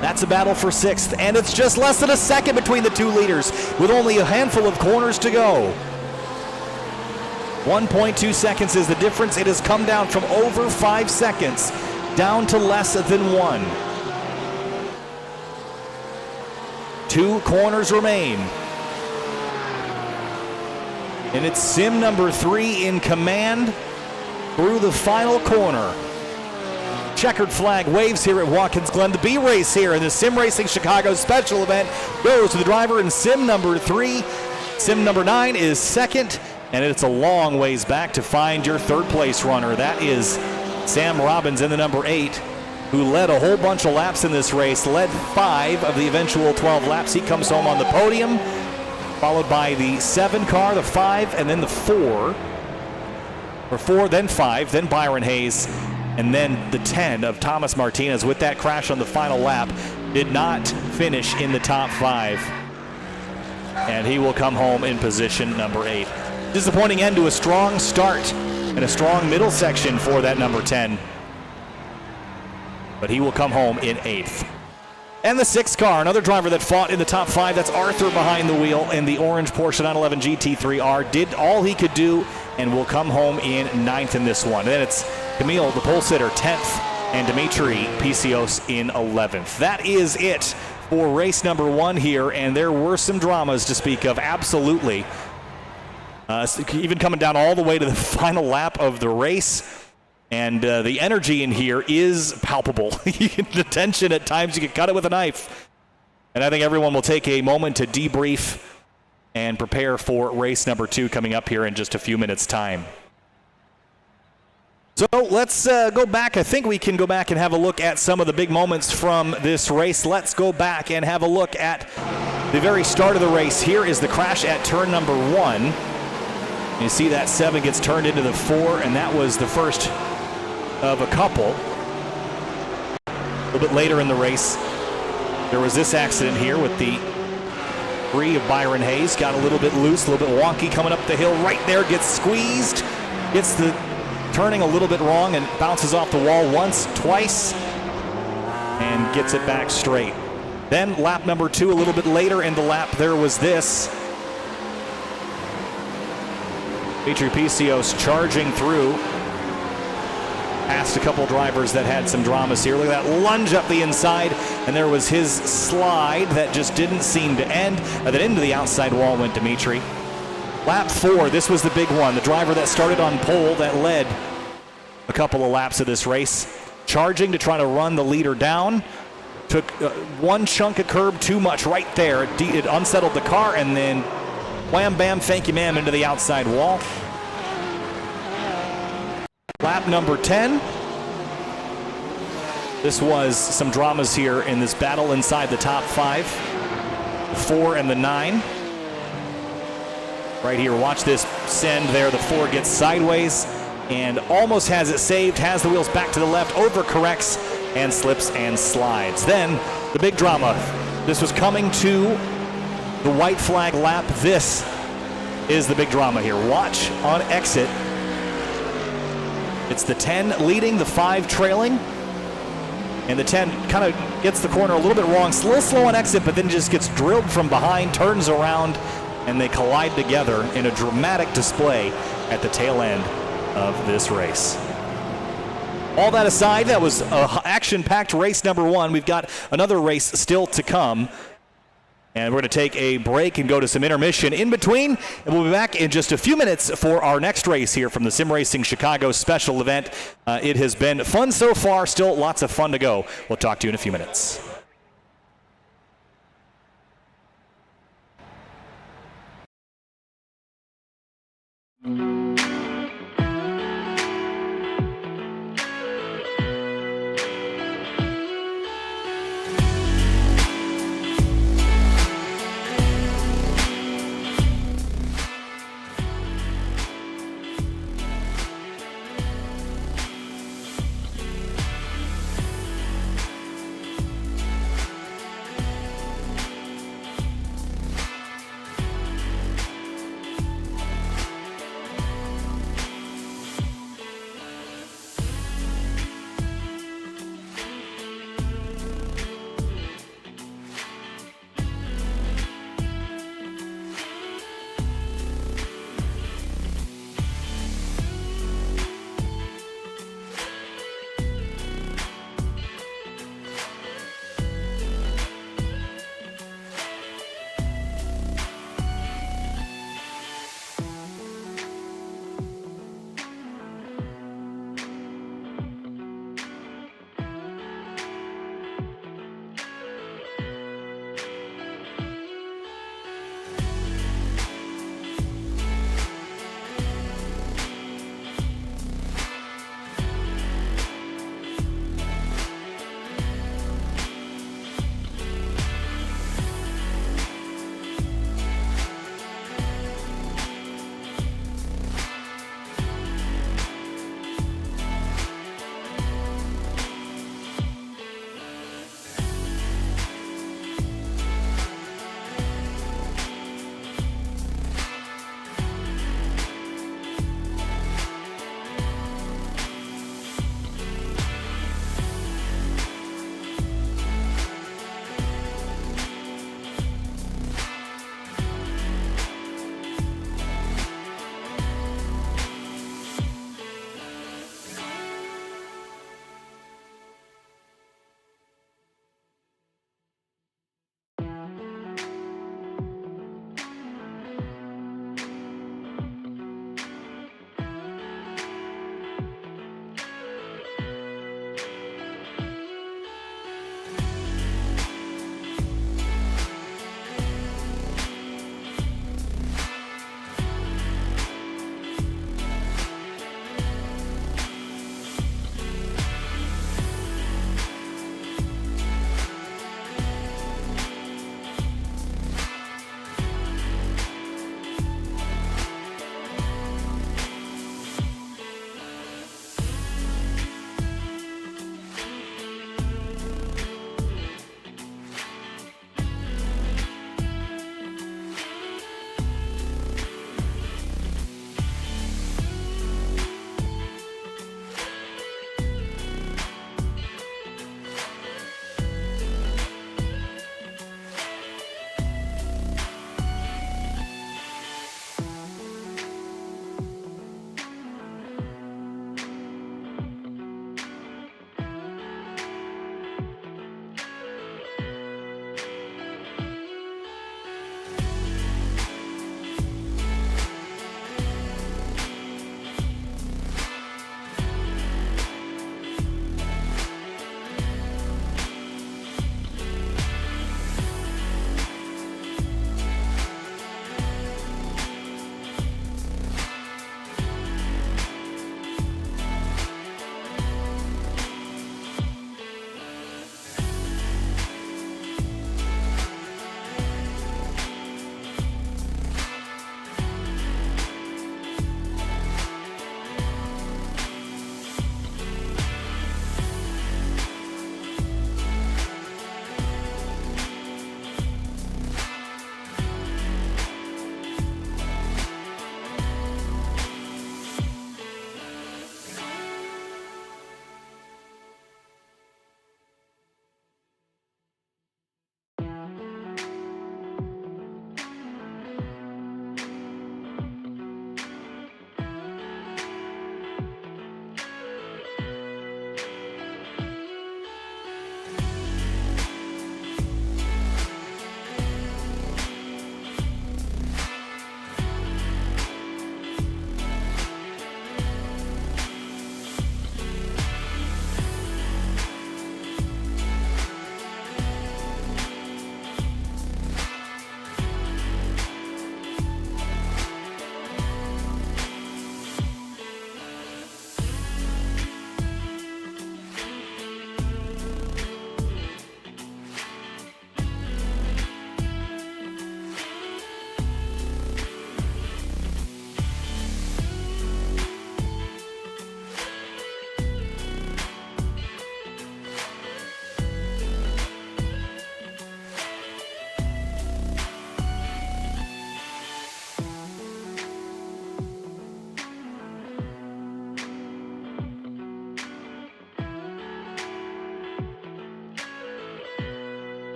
A: That's a battle for 6th, and it's just less than a second between the two leaders with only a handful of corners to go. 1.2 seconds is the difference. It has come down from over 5 seconds down to less than 1. 2 corners remain. And it's sim number 3 in command through the final corner. Checkered flag waves here at Watkins Glen. The B race here in the Sim Racing Chicago special event goes to the driver in sim number 3. Sim number 9 is second, and it's a long ways back to find your third place runner. That is Sam Robbins in the number 8, who led a whole bunch of laps in this race, led 5 of the eventual 12 laps. He comes home on the podium, followed by the 7 car, the 5, and then the 4, then 5, then Byron Hayes, and then the 10 of Thomas Martinez. With that crash on the final lap, did not finish in the top 5. And he will come home in position number 8. Disappointing end to a strong start and a strong middle section for that number 10. But he will come home in 8th. And the 6th car, another driver that fought in the top 5, that's Arthur behind the wheel in the orange Porsche 911 GT3R. Did all he could do and will come home in 9th in this one. And then it's Camille, the pole sitter, 10th, and Dimitri Pisios in 11th. That is it for race number 1 here, and there were some dramas to speak of, absolutely. Even coming down all the way to the final lap of the race. And the energy in here is palpable. The tension at times, you can cut it with a knife. And I think everyone will take a moment to debrief and prepare for race number 2 coming up here in just a few minutes' time. So let's go back. I think we can go back and have a look at some of the big moments from this race. Let's go back and have a look at the very start of the race. Here is the crash at turn number 1. You see that 7 gets turned into the 4, and that was the first of a couple. A little bit later in the race, there was this accident here with the 3 of Byron Hayes. Got a little bit loose, a little bit wonky coming up the hill. Right there, gets squeezed, gets the turning a little bit wrong and bounces off the wall once, twice, and gets it back straight. Then lap number 2, a little bit later in the lap, there was this. Dimitri Pisios charging through past a couple drivers that had some dramas here. Look at that lunge up the inside, and there was his slide that just didn't seem to end. Then into the outside wall went Dimitri. Lap 4, this was the big one. The driver that started on pole that led a couple of laps of this race, charging to try to run the leader down. Took one chunk of curb too much right there. It unsettled the car, and then wham, bam, thank you, ma'am, into the outside wall. Lap number 10. This was some dramas here in this battle inside the top 5. The 4 and the 9. Right here, watch this send there. The 4 gets sideways and almost has it saved. Has the wheels back to the left, overcorrects, and slips and slides. Then the big drama. This was coming to the white flag lap. This is the big drama here. Watch on exit. It's the 10 leading, the 5 trailing. And the 10 kind of gets the corner a little bit wrong. A little slow on exit, but then just gets drilled from behind, turns around, and they collide together in a dramatic display at the tail end of this race. All that aside, that was an action-packed race number 1. We've got another race still to come. And we're going to take a break and go to some intermission in between. And we'll be back in just a few minutes for our next race here from the Sim Racing Chicago special event. It has been fun so far, still lots of fun to go. We'll talk to you in a few minutes.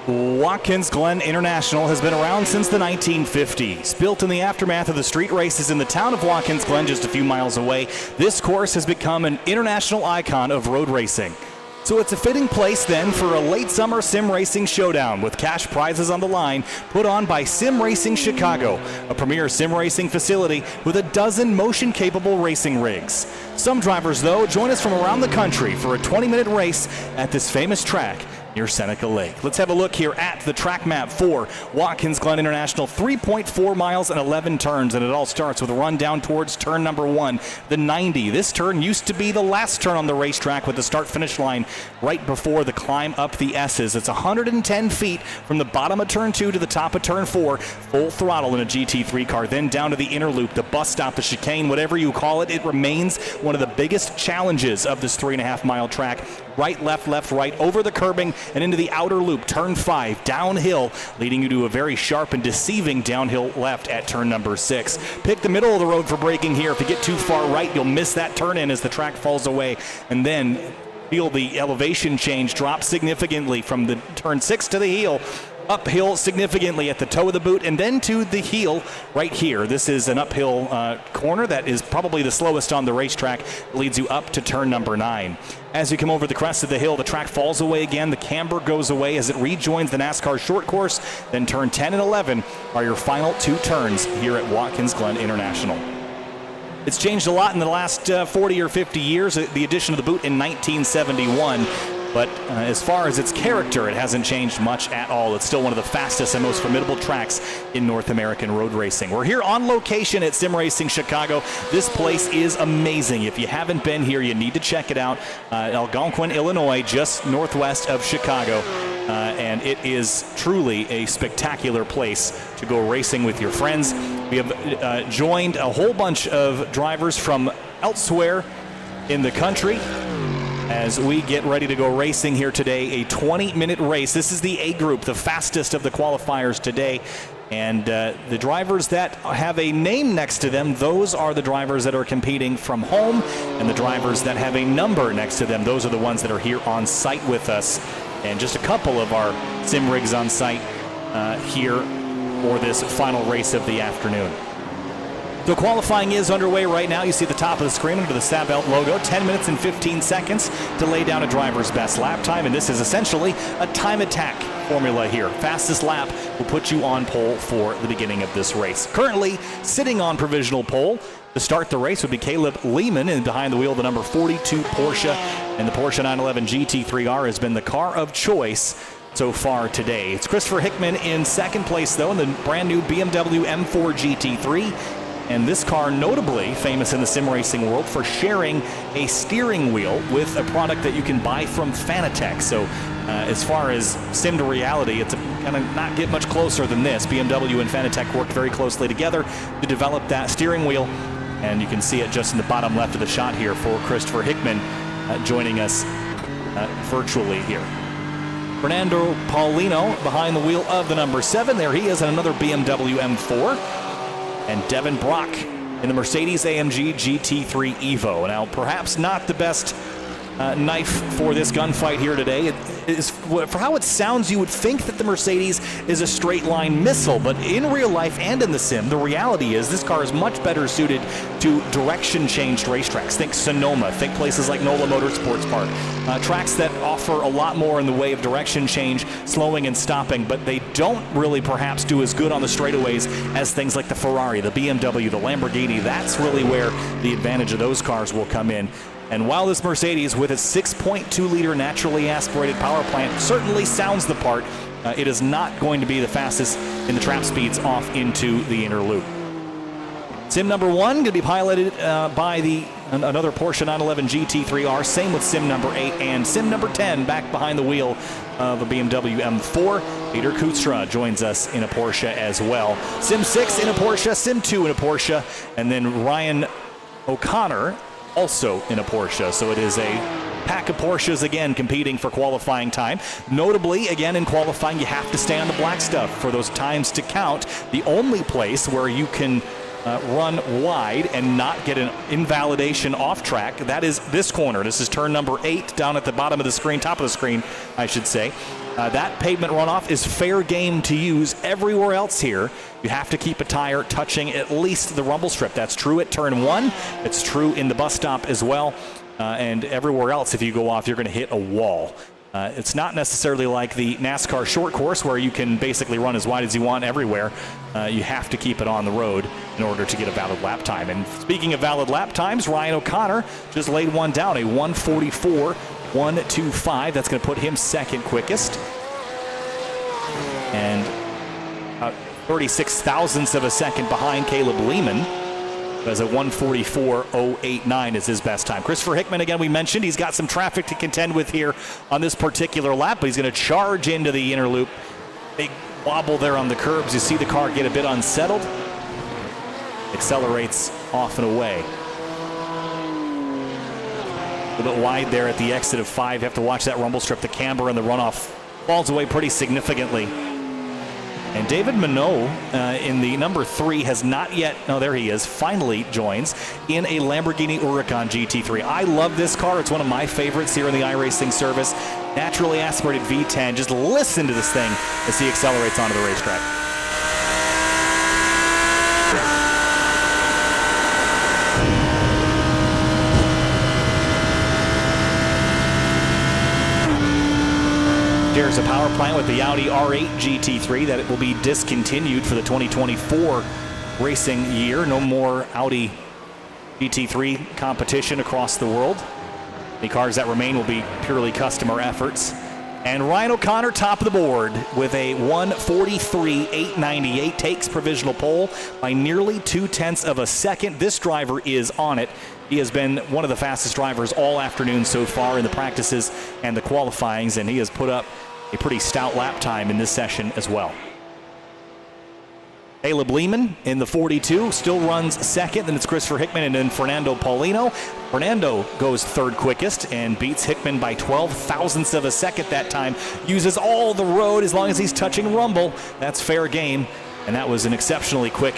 A: Watkins Glen International has been around since the 1950s. Built in the aftermath of the street races in the town of Watkins Glen, just a few miles away, this course has become an international icon of road racing. So it's a fitting place then for a late summer sim racing showdown with cash prizes on the line put on by Sim Racing Chicago, a premier sim racing facility with a dozen motion-capable racing rigs. Some drivers, though, join us from around the country for a 20-minute race at this famous track near Seneca Lake. Let's have a look here at the track map for Watkins Glen International. 3.4 miles and 11 turns, and it all starts with a run down towards turn number 1, the 90. This turn used to be the last turn on the racetrack with the start-finish line right before the climb up the S's. It's 110 feet from the bottom of turn 2 to the top of turn 4, full throttle in a GT3 car, then down to the inner loop, the bus stop, the chicane, whatever you call it. It remains one of the biggest challenges of this 3.5-mile track. Right, left, right, over the curbing and into the outer loop, turn 5, downhill, leading you to a very sharp and deceiving downhill left at turn number 6. Pick the middle of the road for braking here. If you get too far right, you'll miss that turn in as the track falls away. And then feel the elevation change drop significantly from the turn 6 to the heel. Uphill significantly at the toe of the boot and then to the heel right here. This is an uphill corner that is probably the slowest on the racetrack. It leads you up to turn number 9. As you come over the crest of the hill, the track falls away again. The camber goes away as it rejoins the NASCAR short course. Then turn 10 and 11 are your final 2 turns here at Watkins Glen International. It's changed a lot in the last 40 or 50 years, the addition of the boot in 1971. But as far as its character, it hasn't changed much at all. It's still one of the fastest and most formidable tracks in North American road racing. We're here on location at Sim Racing Chicago. This place is amazing. If you haven't been here, you need to check it out. Algonquin, Illinois, just northwest of Chicago. And it is truly a spectacular place to go racing with your friends. We have joined a whole bunch of drivers from elsewhere in the country as we get ready to go racing here today. A 20-minute race. This is the A group, the fastest of the qualifiers today. And the drivers that have a name next to them, those are the drivers that are competing from home. And the drivers that have a number next to them, those are the ones that are here on site with us. And just a couple of our sim rigs on site here for this final race of the afternoon. So qualifying is underway right now. You see the top of the screen under the Sabelt logo. 10 minutes and 15 seconds to lay down a driver's best lap time. And this is essentially a time attack formula here. Fastest lap will put you on pole for the beginning of this race. Currently sitting on provisional pole to start the race would be Caleb Lehman, and behind the wheel the number 42 Porsche. And the Porsche 911 GT3R has been the car of choice so far today. It's Christopher Hickman in second place, though, in the brand new BMW M4 GT3. And this car notably famous in the sim racing world for sharing a steering wheel with a product that you can buy from Fanatec. So as far as sim to reality, it's gonna not get much closer than this. BMW and Fanatec worked very closely together to develop that steering wheel. And you can see it just in the bottom left of the shot here for Christopher Hickman joining us virtually here. Fernando Paulino behind the wheel of the number 7. There he is in another BMW M4. And Devin Brock in the Mercedes-AMG GT3 Evo. Now, perhaps not the best knife for this gunfight here today. It is, for how it sounds, you would think that the Mercedes is a straight line missile, but in real life and in the sim, the reality is this car is much better suited to direction changed racetracks. Think Sonoma, think places like NOLA Motorsports Park, tracks that offer a lot more in the way of direction change, slowing and stopping, but they don't really perhaps do as good on the straightaways as things like the Ferrari, the BMW, the Lamborghini. That's really where the advantage of those cars will come in. And while this Mercedes, with its 6.2-liter naturally aspirated power plant, certainly sounds the part, it is not going to be the fastest in the trap speeds off into the inner loop. Sim number 1 going to be piloted by another Porsche 911 GT3R. Same with sim number 8 and sim number 10 back behind the wheel of a BMW M4. Peter Kutstra joins us in a Porsche as well. Sim 6 in a Porsche, sim 2 in a Porsche, and then Ryan O'Connor also in a Porsche. So it is a pack of Porsches again competing for qualifying time. Notably, again in qualifying, you have to stay on the black stuff for those times to count. The only place where you can run wide and not get an invalidation off track. That is this corner. This is turn number 8 down at the bottom of the screen, top of the screen, I should say. That pavement runoff is fair game to use everywhere else here. You have to keep a tire touching at least the rumble strip. That's true at turn 1. It's true in the bus stop as well. And everywhere else, if you go off, you're going to hit a wall. It's not necessarily like the NASCAR short course where you can basically run as wide as you want everywhere. You have to keep it on the road in order to get a valid lap time. And speaking of valid lap times, Ryan O'Connor just laid one down, a 1:44.125. That's going to put him second quickest. And 36 thousandths of a second behind Caleb Lehman. As a 1:44.089 is his best time. Christopher Hickman, again, we mentioned he's got some traffic to contend with here on this particular lap, but he's going to charge into the inner loop. Big wobble there on the curbs. You see the car get a bit unsettled. Accelerates off and away. A little bit wide there at the exit of 5. You have to watch that rumble strip. The camber and the runoff falls away pretty significantly. And David Minot in the number 3 has not yet, no, there he is, finally joins in a Lamborghini Huracan GT3. I love this car. It's one of my favorites here in the iRacing service. Naturally aspirated V10. Just listen to this thing as he accelerates onto the racetrack. Shares a power plant with the Audi R8 GT3 that it will be discontinued for the 2024 racing year. No more Audi GT3 competition across the world. The cars that remain will be purely customer efforts. And Ryan O'Connor top of the board with a 1:43.898, takes provisional pole by nearly 0.2 of a second. This driver is on it. He has been one of the fastest drivers all afternoon so far in the practices and the qualifyings, and he has put up a pretty stout lap time in this session as well. Caleb Lehman in the 42 still runs second. Then it's Christopher Hickman and then Fernando Paulino. Fernando goes third quickest and beats Hickman by 12 thousandths of a second that time. Uses all the road as long as he's touching rumble. That's fair game. And that was an exceptionally quick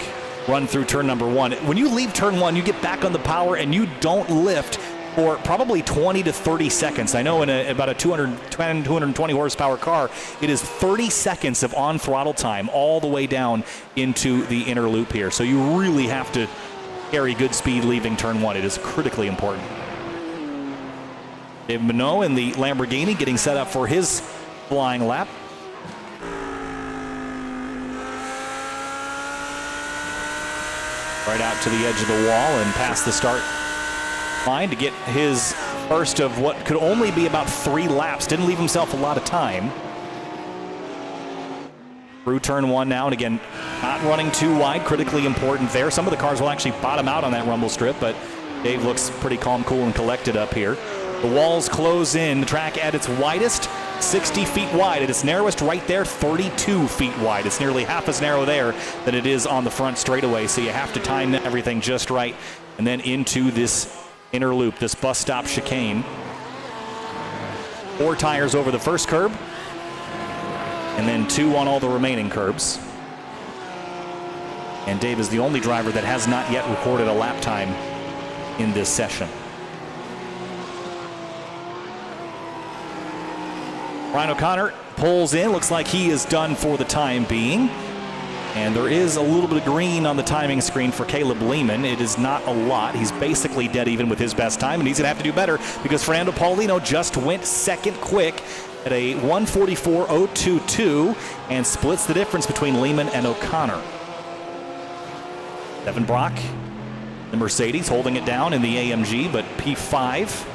A: run through turn number 1. When you leave turn 1, you get back on the power and you don't lift for probably 20 to 30 seconds. I know in about a 210, 220 horsepower car, it is 30 seconds of on throttle time all the way down into the inner loop here. So you really have to carry good speed leaving turn 1. It is critically important. Dave Minot in the Lamborghini getting set up for his flying lap. Right out to the edge of the wall and past the start line to get his first of what could only be about 3 laps. Didn't leave himself a lot of time. Through turn 1 now, and again, not running too wide, critically important there. Some of the cars will actually bottom out on that rumble strip, but Dave looks pretty calm, cool, and collected up here. The walls close in. The track at its widest, 60 feet wide. At its narrowest right there, 32 feet wide. It's nearly half as narrow there than it is on the front straightaway, so you have to time everything just right. And then into this inner loop, this bus stop chicane. 4 tires over the first curb, and then 2 on all the remaining curbs. And Dave is the only driver that has not yet recorded a lap time in this session. Ryan O'Connor pulls in. Looks like he is done for the time being. And there is a little bit of green on the timing screen for Caleb Lehman. It is not a lot. He's basically dead even with his best time, and he's going to have to do better because Fernando Paulino just went second quick at a 1:44.022 and splits the difference between Lehman and O'Connor. Devin Brock, the Mercedes, holding it down in the AMG, but P5.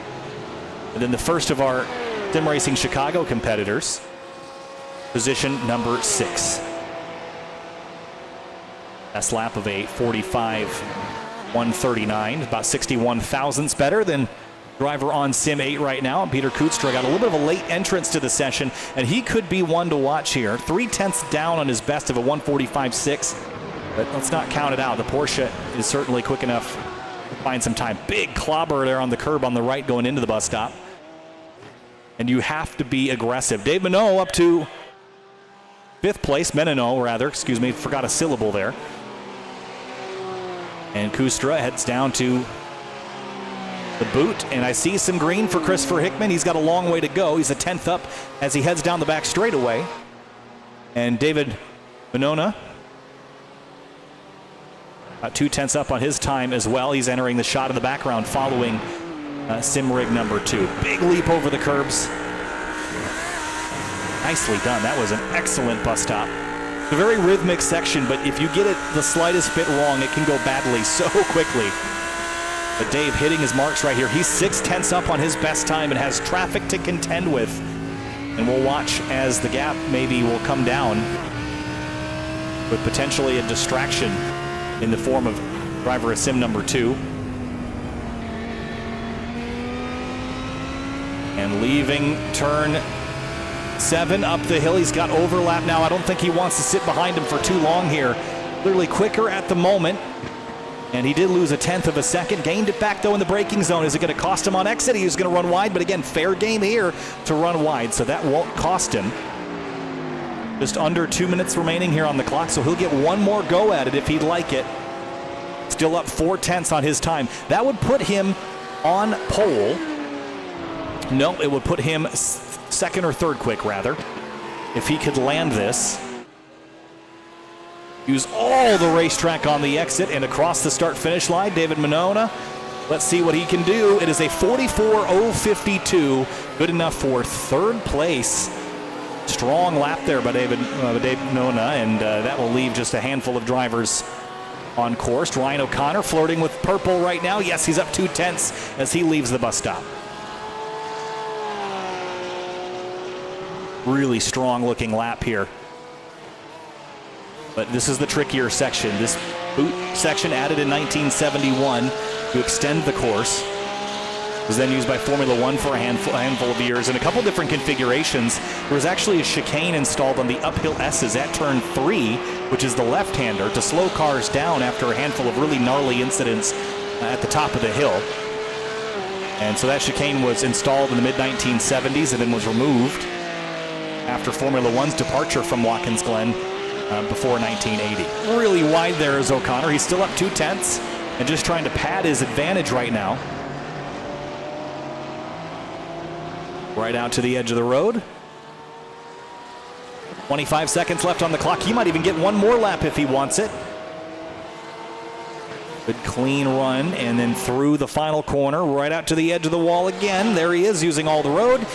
A: And then the first of our Sim Racing Chicago competitors, position number 6. Best lap of a 45.139, about 61 thousandths better than driver on Sim 8 right now. Peter Kutstra got a little bit of a late entrance to the session, and he could be one to watch here. 0.3 down on his best of a 1:45.6, but let's not count it out. The Porsche is certainly quick enough to find some time. Big clobber there on the curb on the right going into the bus stop. And you have to be aggressive. Dave Minot up to 5th place. Menino, rather. Excuse me, forgot a syllable there. And Kustra heads down to the boot, and I see some green for Christopher Hickman. He's got a long way to go. He's a 10th up as he heads down the back straightaway. And David Monona, 2/10 up on his time as well. He's entering the shot in the background following sim rig number 2. Big leap over the curbs. Nicely done. That was an excellent bus stop. It's a very rhythmic section, but if you get it the slightest bit wrong, it can go badly so quickly. But Dave hitting his marks right here. He's 6/10 up on his best time and has traffic to contend with. And we'll watch as the gap maybe will come down with potentially a distraction in the form of driver of sim number 2. And leaving turn 7 up the hill. He's got overlap now. I don't think he wants to sit behind him for too long here. Clearly quicker at the moment. And he did lose a 1/10 of a second. Gained it back, though, in the braking zone. Is it going to cost him on exit? He was going to run wide, but again, fair game here to run wide, so that won't cost him. Just under 2 minutes remaining here on the clock, so he'll get one more go at it if he'd like it. Still up 4/10 on his time. That would put him on pole. No, it would put him second or third quick, rather, if he could land this. Use all the racetrack on the exit and across the start-finish line. David Monona, let's see what he can do. It is a 44.052, good enough for third place. Strong lap there by Dave Monona, and that will leave just a handful of drivers on course. Ryan O'Connor flirting with purple right now. Yes, he's up 2/10 as he leaves the bus stop. Really strong-looking lap here. But this is the trickier section. This boot section added in 1971 to extend the course. Was then used by Formula One for a handful of years in a couple different configurations. There was actually a chicane installed on the uphill S's at turn 3, which is the left-hander, to slow cars down after a handful of really gnarly incidents at the top of the hill. And so that chicane was installed in the mid-1970s and then was removed after Formula One's departure from Watkins Glen before 1980. Really wide there is O'Connor. He's still up 2/10 and just trying to pad his advantage right now. Right out to the edge of the road. 25 seconds left on the clock. He might even get one more lap if he wants it. Good clean run, and then through the final corner, right out to the edge of the wall again. There he is, using all the road.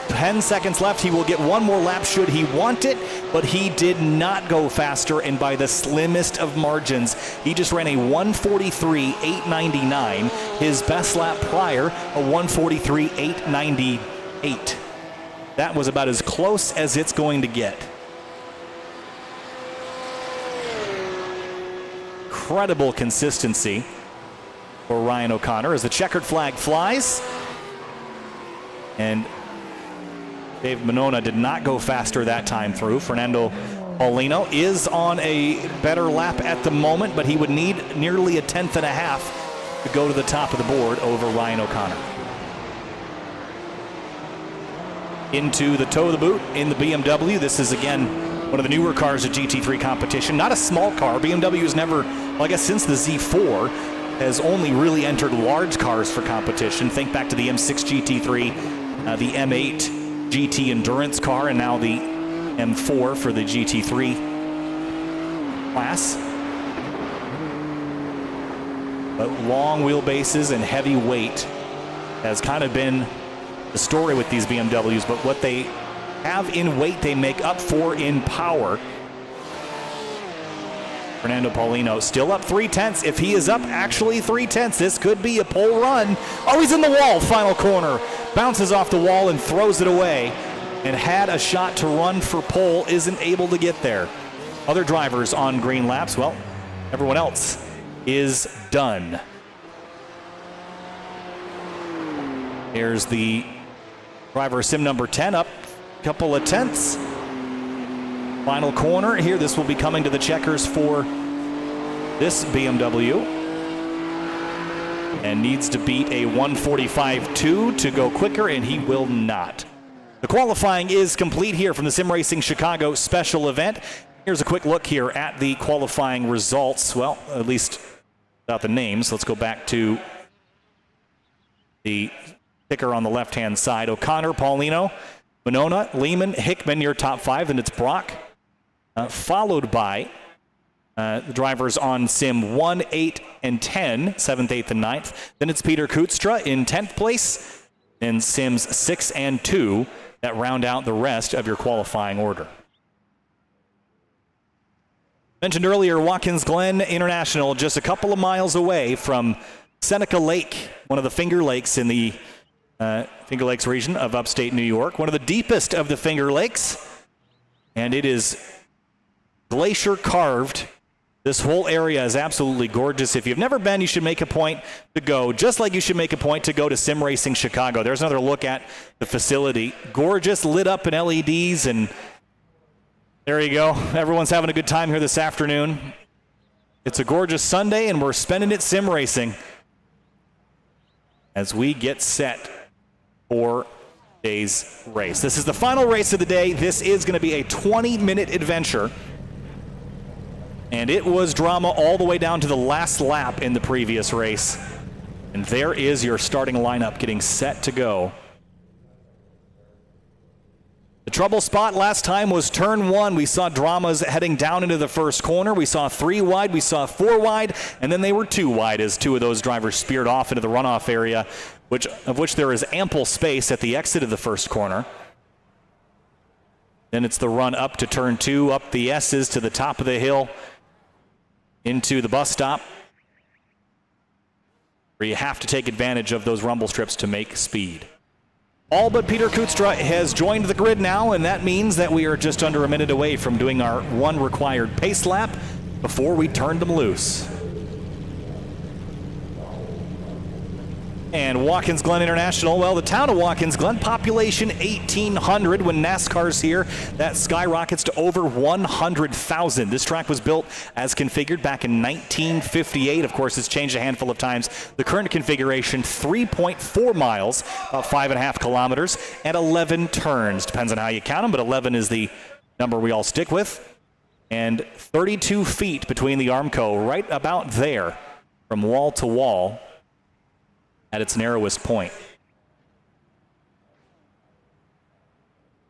A: 10 seconds left. He will get one more lap should he want it, but he did not go faster, and by the slimmest of margins. He just ran a 1:43.899. His best lap prior, a 1:43.898. That was about as close as it's going to get. Incredible consistency for Ryan O'Connor as the checkered flag flies. And Dave Monona did not go faster that time through. Fernando Paulino is on a better lap at the moment, but he would need nearly a 1/10 and a half to go to the top of the board over Ryan O'Connor. Into the toe of the boot in the BMW. This is, again, one of the newer cars at GT3 competition. Not a small car. BMW has never, well, I guess since the Z4, has only really entered large cars for competition. Think back to the M6 GT3, the M8 GT endurance car, and now the M4 for the GT3 class. But long wheelbases and heavy weight has kind of been the story with these BMWs, but what they have in weight, they make up for in power. Fernando Paulino still up 3/10. If he is up actually 3/10, this could be a pole run. Oh, he's in the wall. Final corner. Bounces off the wall and throws it away. And had a shot to run for pole, isn't able to get there. Other drivers on green laps, well, everyone else is done. Here's the driver sim number 10 up a couple of tenths. Final corner here. This will be coming to the checkers for this BMW. And needs to beat a 1:45.2 to go quicker, and he will not. The qualifying is complete here from the Sim Racing Chicago special event. Here's a quick look here at the qualifying results. Well, at least without the names. Let's go back to the ticker on the left-hand side. O'Connor, Paulino, Monona, Lehman, Hickman, your top 5. Then it's Brock, followed by the drivers on Sim 1, 8, and 10, 7th, 8th, and 9th. Then it's Peter Kutstra in 10th place. Then Sims 6 and 2 that round out the rest of your qualifying order. Mentioned earlier, Watkins Glen International, just a couple of miles away from Seneca Lake, one of the Finger Lakes in the Finger Lakes region of upstate New York, one of the deepest of the Finger Lakes, and it is glacier carved. This whole area is absolutely gorgeous. If you've never been, you should make a point to go, just like you should make a point to go to Sim Racing Chicago. There's another look at the facility. Gorgeous, lit up in LEDs, and there you go. Everyone's having a good time here this afternoon. It's a gorgeous Sunday, and we're spending it sim racing as we get set for today's race. This is the final race of the day. This is going to be a 20-minute adventure, and it was drama all the way down to the last lap in the previous race. And there is your starting lineup getting set to go. The trouble spot last time was turn 1. We saw dramas heading down into the first corner. We saw 3 wide, we saw 4 wide, and then they were 2 wide as 2 of those drivers speared off into the runoff area, of which there is ample space at the exit of the first corner. Then it's the run up to turn 2, up the S's to the top of the hill, into the bus stop, where you have to take advantage of those rumble strips to make speed. All but Peter Kutstra has joined the grid now, and that means that we are just under a minute away from doing our 1 required pace lap before we turn them loose. And Watkins Glen International, well, the town of Watkins Glen, population 1,800. When NASCAR's here, that skyrockets to over 100,000. This track was built as configured back in 1958. Of course, it's changed a handful of times. The current configuration, 3.4 miles, about 5.5 kilometers, and 11 turns. Depends on how you count them, but 11 is the number we all stick with. And 32 feet between the Armco, right about there, from wall to wall, at its narrowest point.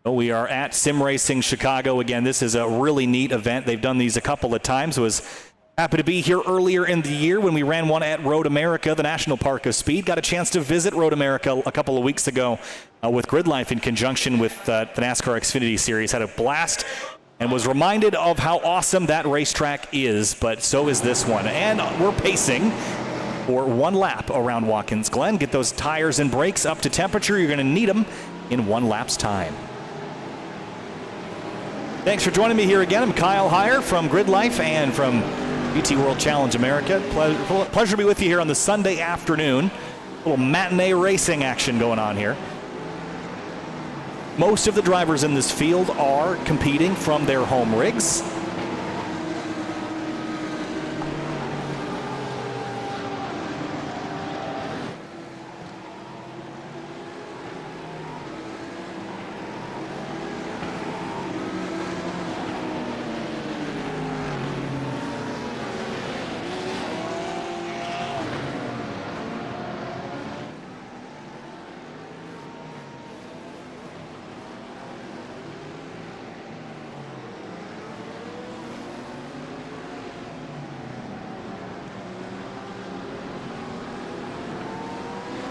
A: So we are at Sim Racing Chicago. Again, this is a really neat event. They've done these a couple of times. I was happy to be here earlier in the year when we ran one at Road America, the National Park of Speed. Got a chance to visit Road America a couple of weeks ago with Grid Life in conjunction with the NASCAR Xfinity Series. Had a blast and was reminded of how awesome that racetrack is, but so is this one. And we're pacing for 1 lap around Watkins Glen. Get those tires and brakes up to temperature. You're going to need them in 1 lap's time. Thanks for joining me here again. I'm Kyle Heyer from Grid Life and from BT World Challenge America. Pleasure to be with you here on the Sunday afternoon. A little matinee racing action going on here. Most of the drivers in this field are competing from their home rigs.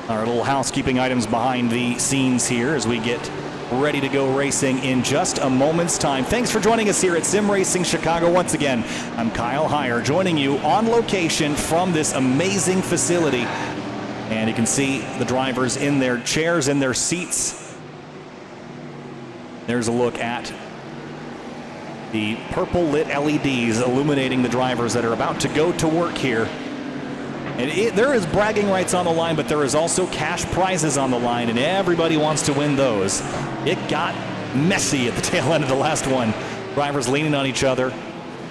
A: Our little housekeeping items behind the scenes here as we get ready to go racing in just a moment's time. Thanks for joining us here at Sim Racing Chicago. Once again, I'm Kyle Heyer, joining you on location from this amazing facility. And you can see the drivers in their chairs, in their seats. There's a look at the purple lit LEDs illuminating the drivers that are about to go to work here. And there is bragging rights on the line, but there is also cash prizes on the line, and everybody wants to win those. It got messy at the tail end of the last one. Drivers leaning on each other.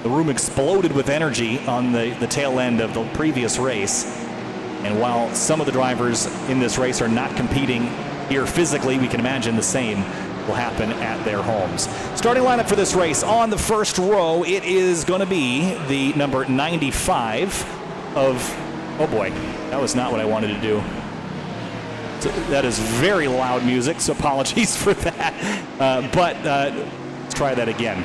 A: The room exploded with energy on the tail end of the previous race. And while some of the drivers in this race are not competing here physically, we can imagine the same will happen at their homes. Starting lineup for this race, on the first row, it is going to be the number 95 of Oh boy, that was not what I wanted to do. So that is very loud music, so apologies for that. But let's try that again.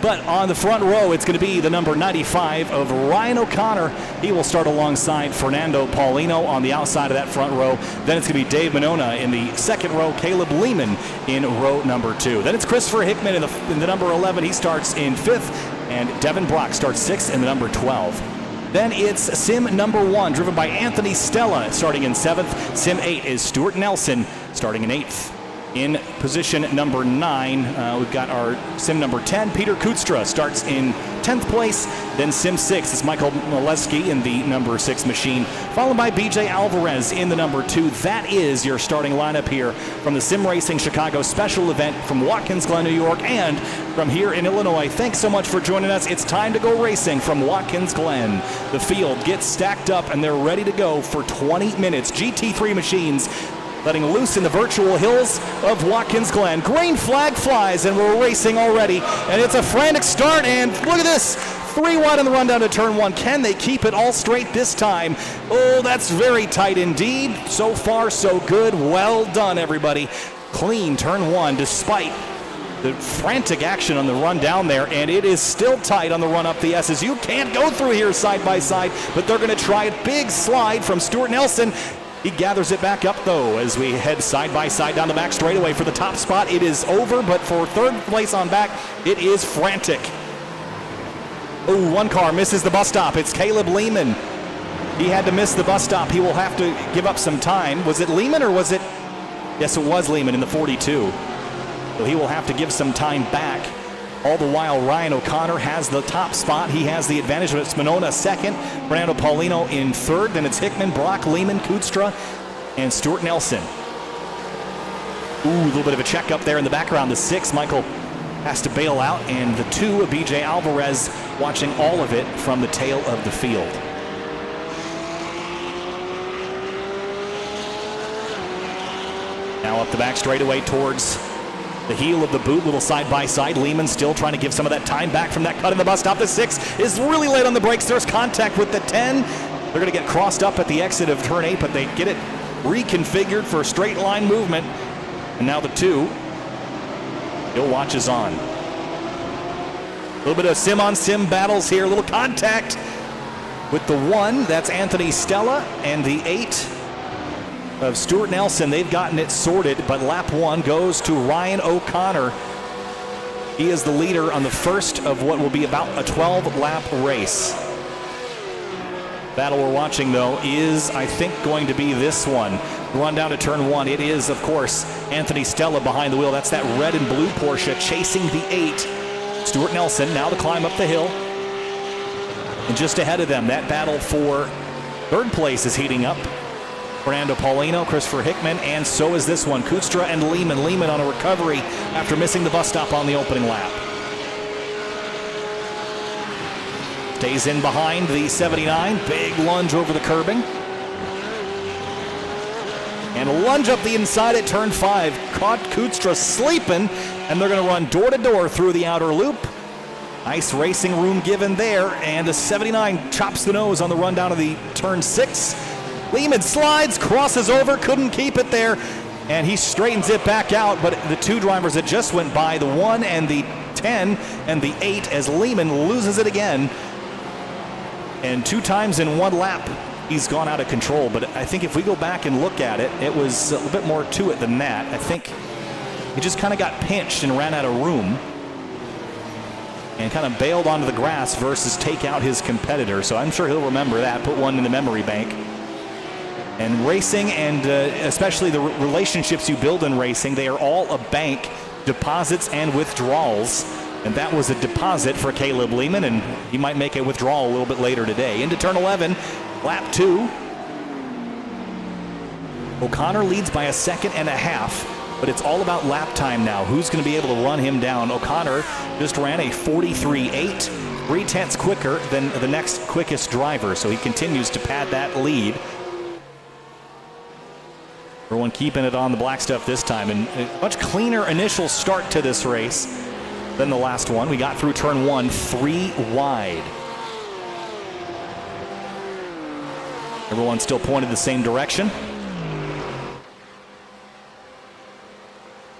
A: But on the front row, it's going to be the number 95 of Ryan O'Connor. He will start alongside Fernando Paulino on the outside of that front row. Then it's going to be Dave Monona in the second row, Caleb Lehman in row number 2. Then it's Christopher Hickman in the number 11. He starts in 5th, and Devin Brock starts 6th in the number 12. Then it's Sim number 1, driven by Anthony Stella, starting in 7th. Sim 8 is Stuart Nelson, starting in 8th. In position number 9, we've got our Sim number 10, Peter Kutstra, starts in 10th place. Then Sim 6 is Michael Molesky in the number 6 machine, followed by BJ Alvarez in the number 2. That is your starting lineup here from the Sim Racing Chicago special event from Watkins, Glen, New York, and from here in Illinois. Thanks so much for joining us. It's time to go racing from Watkins, Glen. The field gets stacked up, and they're ready to go for 20 minutes. GT3 machines letting loose in the virtual hills of Watkins Glen. Green flag flies, and we're racing already. And it's a frantic start, and look at this. 3 wide on the run down to turn 1. Can they keep it all straight this time? Oh, that's very tight indeed. So far, so good. Well done, everybody. Clean turn 1, despite the frantic action on the run down there, and it is still tight on the run up the S's. You can't go through here side by side, but they're going to try a big slide from Stuart Nelson. He gathers it back up, though, as we head side by side down the back straightaway for the top spot. It is over, but for 3rd place on back, it is frantic. Oh, one car misses the bus stop. It's Caleb Lehman. He had to miss the bus stop. He will have to give up some time. Was it Lehman or was it? Yes, it was Lehman in the 42. So he will have to give some time back. All the while, Ryan O'Connor has the top spot. He has the advantage, but it's Monona 2nd, Fernando Paulino in 3rd. Then it's Hickman, Brock, Lehman, Kutstra, and Stuart Nelson. Ooh, a little bit of a check up there in the background. The 6, Michael has to bail out, and the 2, BJ Alvarez, watching all of it from the tail of the field. Now up the back straightaway towards the heel of the boot, little side by side. Lehman still trying to give some of that time back from that cut in the bus stop. The 6 is really late on the brakes. There's contact with the 10. They're going to get crossed up at the exit of turn 8, but they get it reconfigured for straight line movement. And now the 2. Still watches on. A little bit of sim on sim battles here. A little contact with the 1. That's Anthony Stella, and the 8 of Stuart Nelson. They've gotten it sorted, but lap 1 goes to Ryan O'Connor. He is the leader on the first of what will be about a 12-lap race. Battle we're watching, though, is, I think, going to be this one. Run down to turn 1. It is, of course, Anthony Stella behind the wheel. That's that red and blue Porsche chasing the 8. Stuart Nelson now to climb up the hill. And just ahead of them, that battle for 3rd place is heating up. Fernando Paulino, Christopher Hickman, and so is this one, Kutstra and Lehman. Lehman on a recovery after missing the bus stop on the opening lap. Stays in behind the 79. Big lunge over the curbing. And a lunge up the inside at turn 5. Caught Kutstra sleeping, and they're going to run door to door through the outer loop. Nice racing room given there, and the 79 chops the nose on the run down to the turn 6. Lehman slides, crosses over, couldn't keep it there, and he straightens it back out. But the 2 drivers that just went by, the 1 and the 10 and the 8, as Lehman loses it again. And 2 times in 1 lap, he's gone out of control. But I think if we go back and look at it, it was a little bit more to it than that. I think he just kind of got pinched and ran out of room and kind of bailed onto the grass versus take out his competitor. So I'm sure he'll remember that, put one in the memory bank. And racing, and especially the relationships you build in racing, they are all a bank, deposits and withdrawals. And that was a deposit for Caleb Lehman, and he might make a withdrawal a little bit later today. Into turn 11, lap 2. O'Connor leads by a 1.5 seconds, but it's all about lap time now. Who's going to be able to run him down? O'Connor just ran a 43.8, 0.3 quicker than the next quickest driver, so he continues to pad that lead. Everyone keeping it on the black stuff this time, and a much cleaner initial start to this race than the last one. We got through turn 1 3 wide. Everyone still pointed the same direction.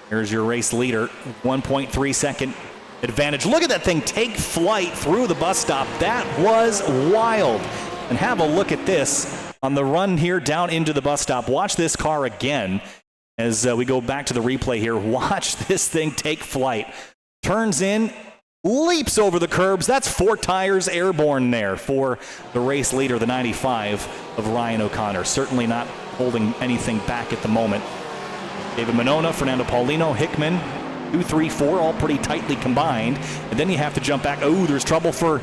A: Here's your race leader, 1.3 second advantage. Look at that thing take flight through the bus stop. That was wild. And have a look at this on the run here down into the bus stop. Watch this car again as we go back to the replay here. Watch this thing take flight. Turns in, leaps over the curbs. That's 4 tires airborne there for the race leader, the 95 of Ryan O'Connor. Certainly not holding anything back at the moment. David Monona, Fernando Paulino, Hickman, 2, 3, 4, all pretty tightly combined. And then you have to jump back. Oh, there's trouble for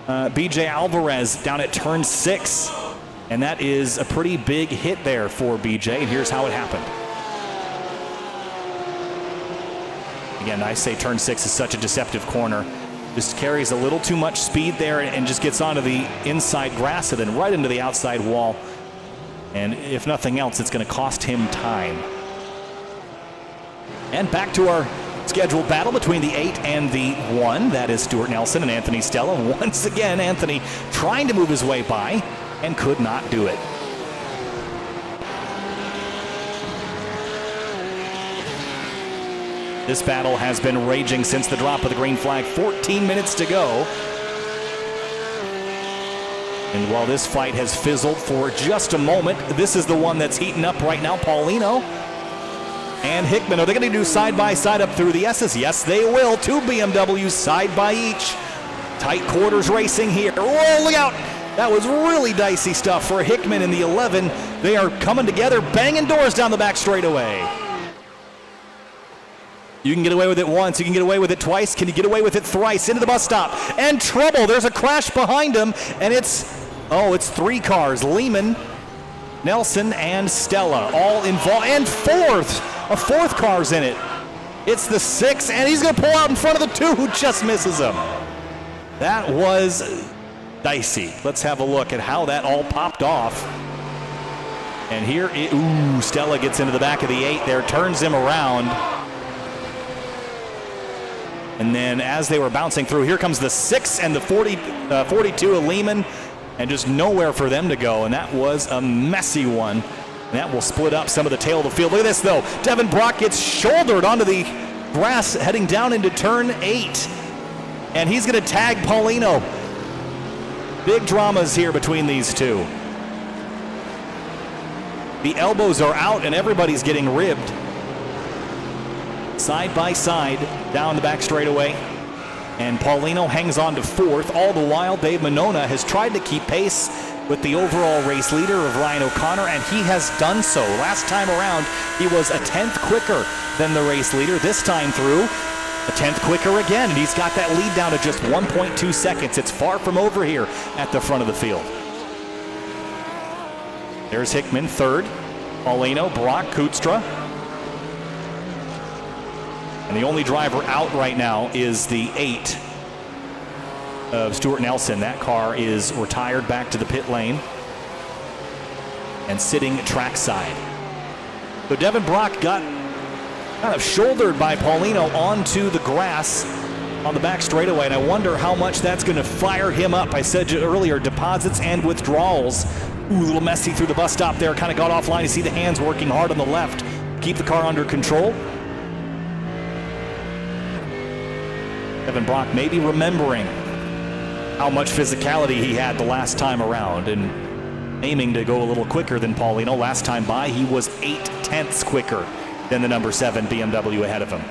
A: BJ Alvarez down at turn 6. And that is a pretty big hit there for BJ. And here's how it happened. Again, I say turn 6 is such a deceptive corner. Just carries a little too much speed there and just gets onto the inside grass and then right into the outside wall. And if nothing else, it's going to cost him time. And back to our scheduled battle between the 8 and the 1. That is Stuart Nelson and Anthony Stella. Once again, Anthony trying to move his way by and could not do it. This battle has been raging since the drop of the green flag. 14 minutes to go. And while this fight has fizzled for just a moment, this is the one that's heating up right now. Paulino and Hickman, are they going to do side-by-side up through the S's? Yes, they will. 2 BMWs side by each. Tight quarters racing here. Whoa, look out. That was really dicey stuff for Hickman in the 11. They are coming together, banging doors down the back straightaway. You can get away with it once. You can get away with it twice. Can you get away with it thrice? Into the bus stop. And trouble. There's a crash behind him. And it's 3 cars. Lehman, Nelson, and Stella all involved. And a fourth car's in it. It's the 6, and he's going to pull out in front of the 2 who just misses him. That was dicey. Let's have a look at how that all popped off. And here, Stella gets into the back of the 8 there, turns him around. And then as they were bouncing through, here comes the 6 and the 42 of Lehman, and just nowhere for them to go. And that was a messy one. And that will split up some of the tail of the field. Look at this, though. Devin Brock gets shouldered onto the grass heading down into turn 8. And he's going to tag Paulino. Big dramas here between these two. The elbows are out and everybody's getting ribbed. Side by side down the back straightaway. And Paulino hangs on to 4th. All the while, Dave Monona has tried to keep pace with the overall race leader of Ryan O'Connor, and he has done so. Last time around, he was a 10th quicker than the race leader. This time through, a 10th quicker again, and he's got that lead down to just 1.2 seconds. It's far from over here at the front of the field. There's Hickman, 3rd. Paulino, Brock, Kutstra. And the only driver out right now is the 8 of Stuart Nelson. That car is retired back to the pit lane and sitting trackside. So Devin Brock got kind of shouldered by Paulino onto the grass on the back straightaway, and I wonder how much that's going to fire him up. I said earlier, deposits and withdrawals. A little messy through the bus stop there, kind of got offline. You see the hands working hard on the left. Keep the car under control. Devin Brock maybe remembering how much physicality he had the last time around and aiming to go a little quicker than Paulino. Last time by, he was 0.8 quicker than the number 7 BMW ahead of him.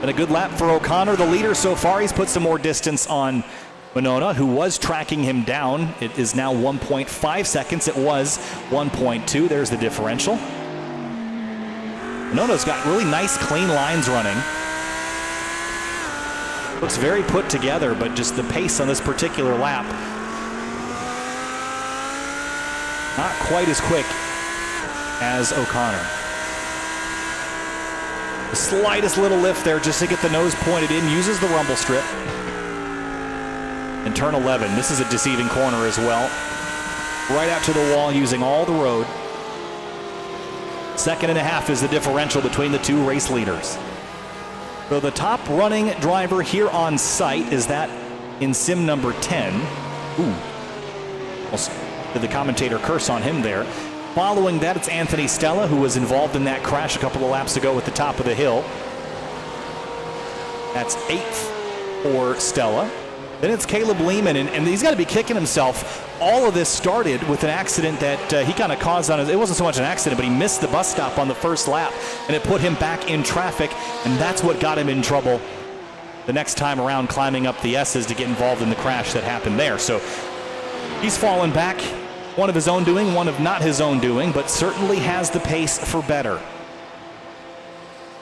A: Been a good lap for O'Connor, the leader so far. He's put some more distance on Monona, who was tracking him down. It is now 1.5 seconds. It was 1.2. There's the differential. Monona's got really nice, clean lines running. Looks very put together, but just the pace on this particular lap, not quite as quick as O'Connor. The slightest little lift there just to get the nose pointed in, uses the rumble strip. And turn 11, this is a deceiving corner as well. Right out to the wall, using all the road. 2.5 is the differential between the 2 race leaders. So the top running driver here on site is that in sim number 10. Did the commentator curse on him there? Following that, it's Anthony Stella, who was involved in that crash a couple of laps ago at the top of the hill. That's 8th for Stella. Then it's Caleb Lehman, and he's got to be kicking himself. All of this started with an accident that he kind of caused on his. It wasn't so much an accident, but he missed the bus stop on the first lap, and it put him back in traffic, and that's what got him in trouble the next time around, climbing up the S's to get involved in the crash that happened there. So he's fallen back. One of his own doing, one of not his own doing, but certainly has the pace for better.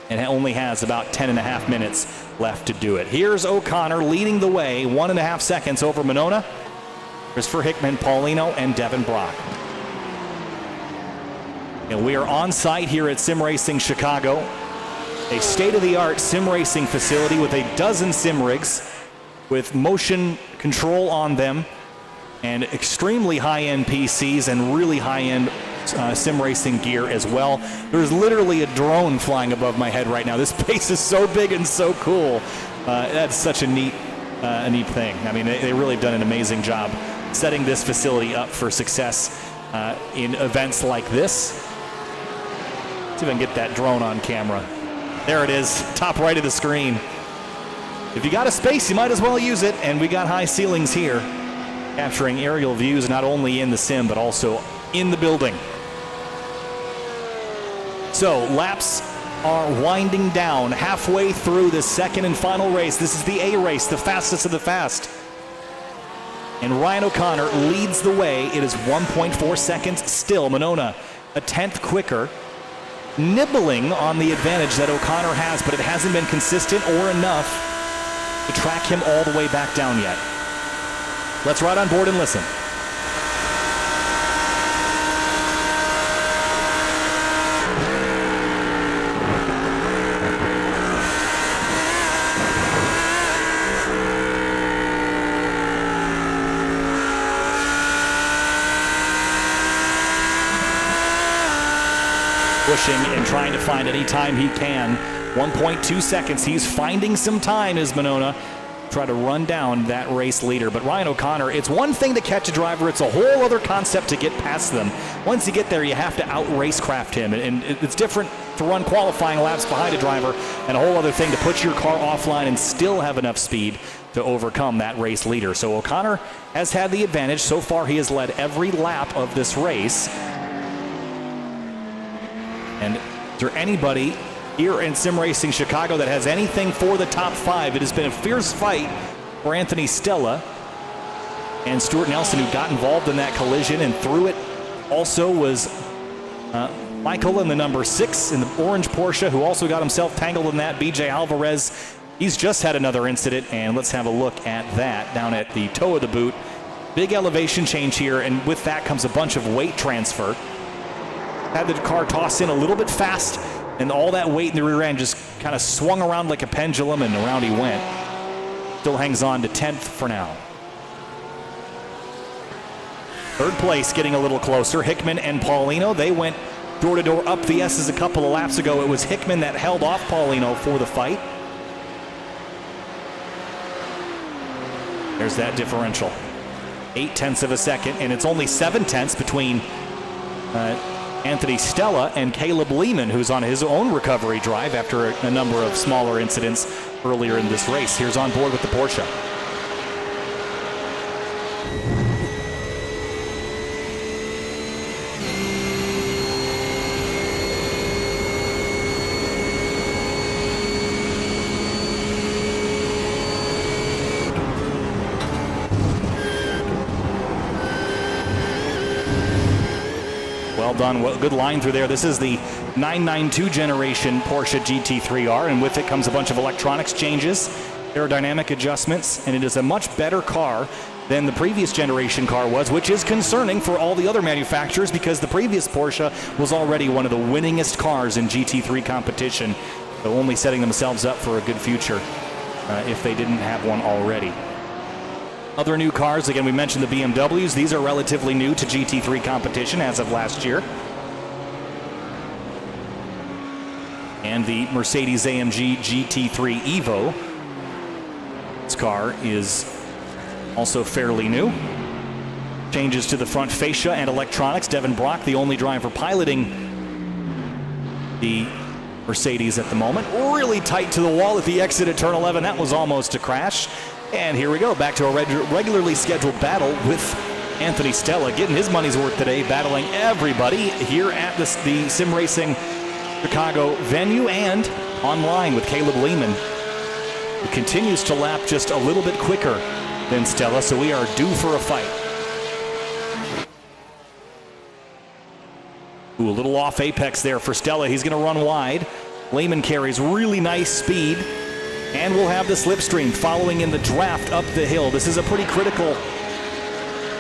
A: And only has about 10.5 minutes left to do it. Here's O'Connor leading the way, 1.5 seconds over Monona, Christopher Hickman, Paulino, and Devin Brock. And we are on site here at Sim Racing Chicago, a state-of-the-art sim racing facility with a dozen sim rigs with motion control on them, and extremely high-end PCs and really high-end sim racing gear as well. There's literally a drone flying above my head right now. This place is so big and so cool. That's such a neat thing. I mean, they really have done an amazing job setting this facility up for success in events like this. Let's see if I can get that drone on camera. There it is, top right of the screen. If you got a space, you might as well use it, and we got high ceilings here, capturing aerial views not only in the sim, but also in the building. So laps are winding down halfway through the second and final race. This is the A race, the fastest of the fast. And Ryan O'Connor leads the way. It is 1.4 seconds still. Monona a 10th quicker, nibbling on the advantage that O'Connor has, but it hasn't been consistent or enough to track him all the way back down yet. Let's ride on board and listen. Pushing and trying to find any time he can. 1.2 seconds. He's finding some time as Monona try to run down that race leader. But Ryan O'Connor, it's one thing to catch a driver. It's a whole other concept to get past them. Once you get there, you have to out-racecraft him. And it's different to run qualifying laps behind a driver, and a whole other thing to put your car offline and still have enough speed to overcome that race leader. So O'Connor has had the advantage. So far, he has led every lap of this race. And is there anybody here in Sim Racing Chicago that has anything for the top 5? It has been a fierce fight for Anthony Stella and Stuart Nelson, who got involved in that collision, and through it also was Michael in the number 6 in the orange Porsche, who also got himself tangled in that. BJ Alvarez, he's just had another incident, and let's have a look at that down at the toe of the boot. Big elevation change here, and with that comes a bunch of weight transfer. Had the car toss in a little bit fast, and all that weight in the rear end just kind of swung around like a pendulum, and around he went. Still hangs on to 10th for now. Third place getting a little closer. Hickman and Paulino, they went door to door up the S's a couple of laps ago. It was Hickman that held off Paulino for the fight. There's that differential. 0.8 of a second, and it's only 0.7 between Anthony Stella and Caleb Lehman, who's on his own recovery drive after a number of smaller incidents earlier in this race. Here's on board with the Porsche. Well done. Well, good line through there. This is the 992 generation Porsche GT3R, and with it comes a bunch of electronics changes, aerodynamic adjustments, and it is a much better car than the previous generation car was, which is concerning for all the other manufacturers because the previous Porsche was already one of the winningest cars in GT3 competition, so only setting themselves up for a good future if they didn't have one already. Other new cars, again, we mentioned the BMWs. These are relatively new to GT3 competition as of last year. And the Mercedes-AMG GT3 Evo. This car is also fairly new. Changes to the front fascia and electronics. Devin Brock, the only driver piloting the Mercedes at the moment. Really tight to the wall at the exit at turn 11. That was almost a crash. And here we go, back to a regularly scheduled battle with Anthony Stella, getting his money's worth today, battling everybody here at the Sim Racing Chicago venue and online with Caleb Lehman, who continues to lap just a little bit quicker than Stella, so we are due for a fight. Ooh, a little off apex there for Stella. He's going to run wide. Lehman carries really nice speed, and we'll have the slipstream following in the draft up the hill. This is a pretty critical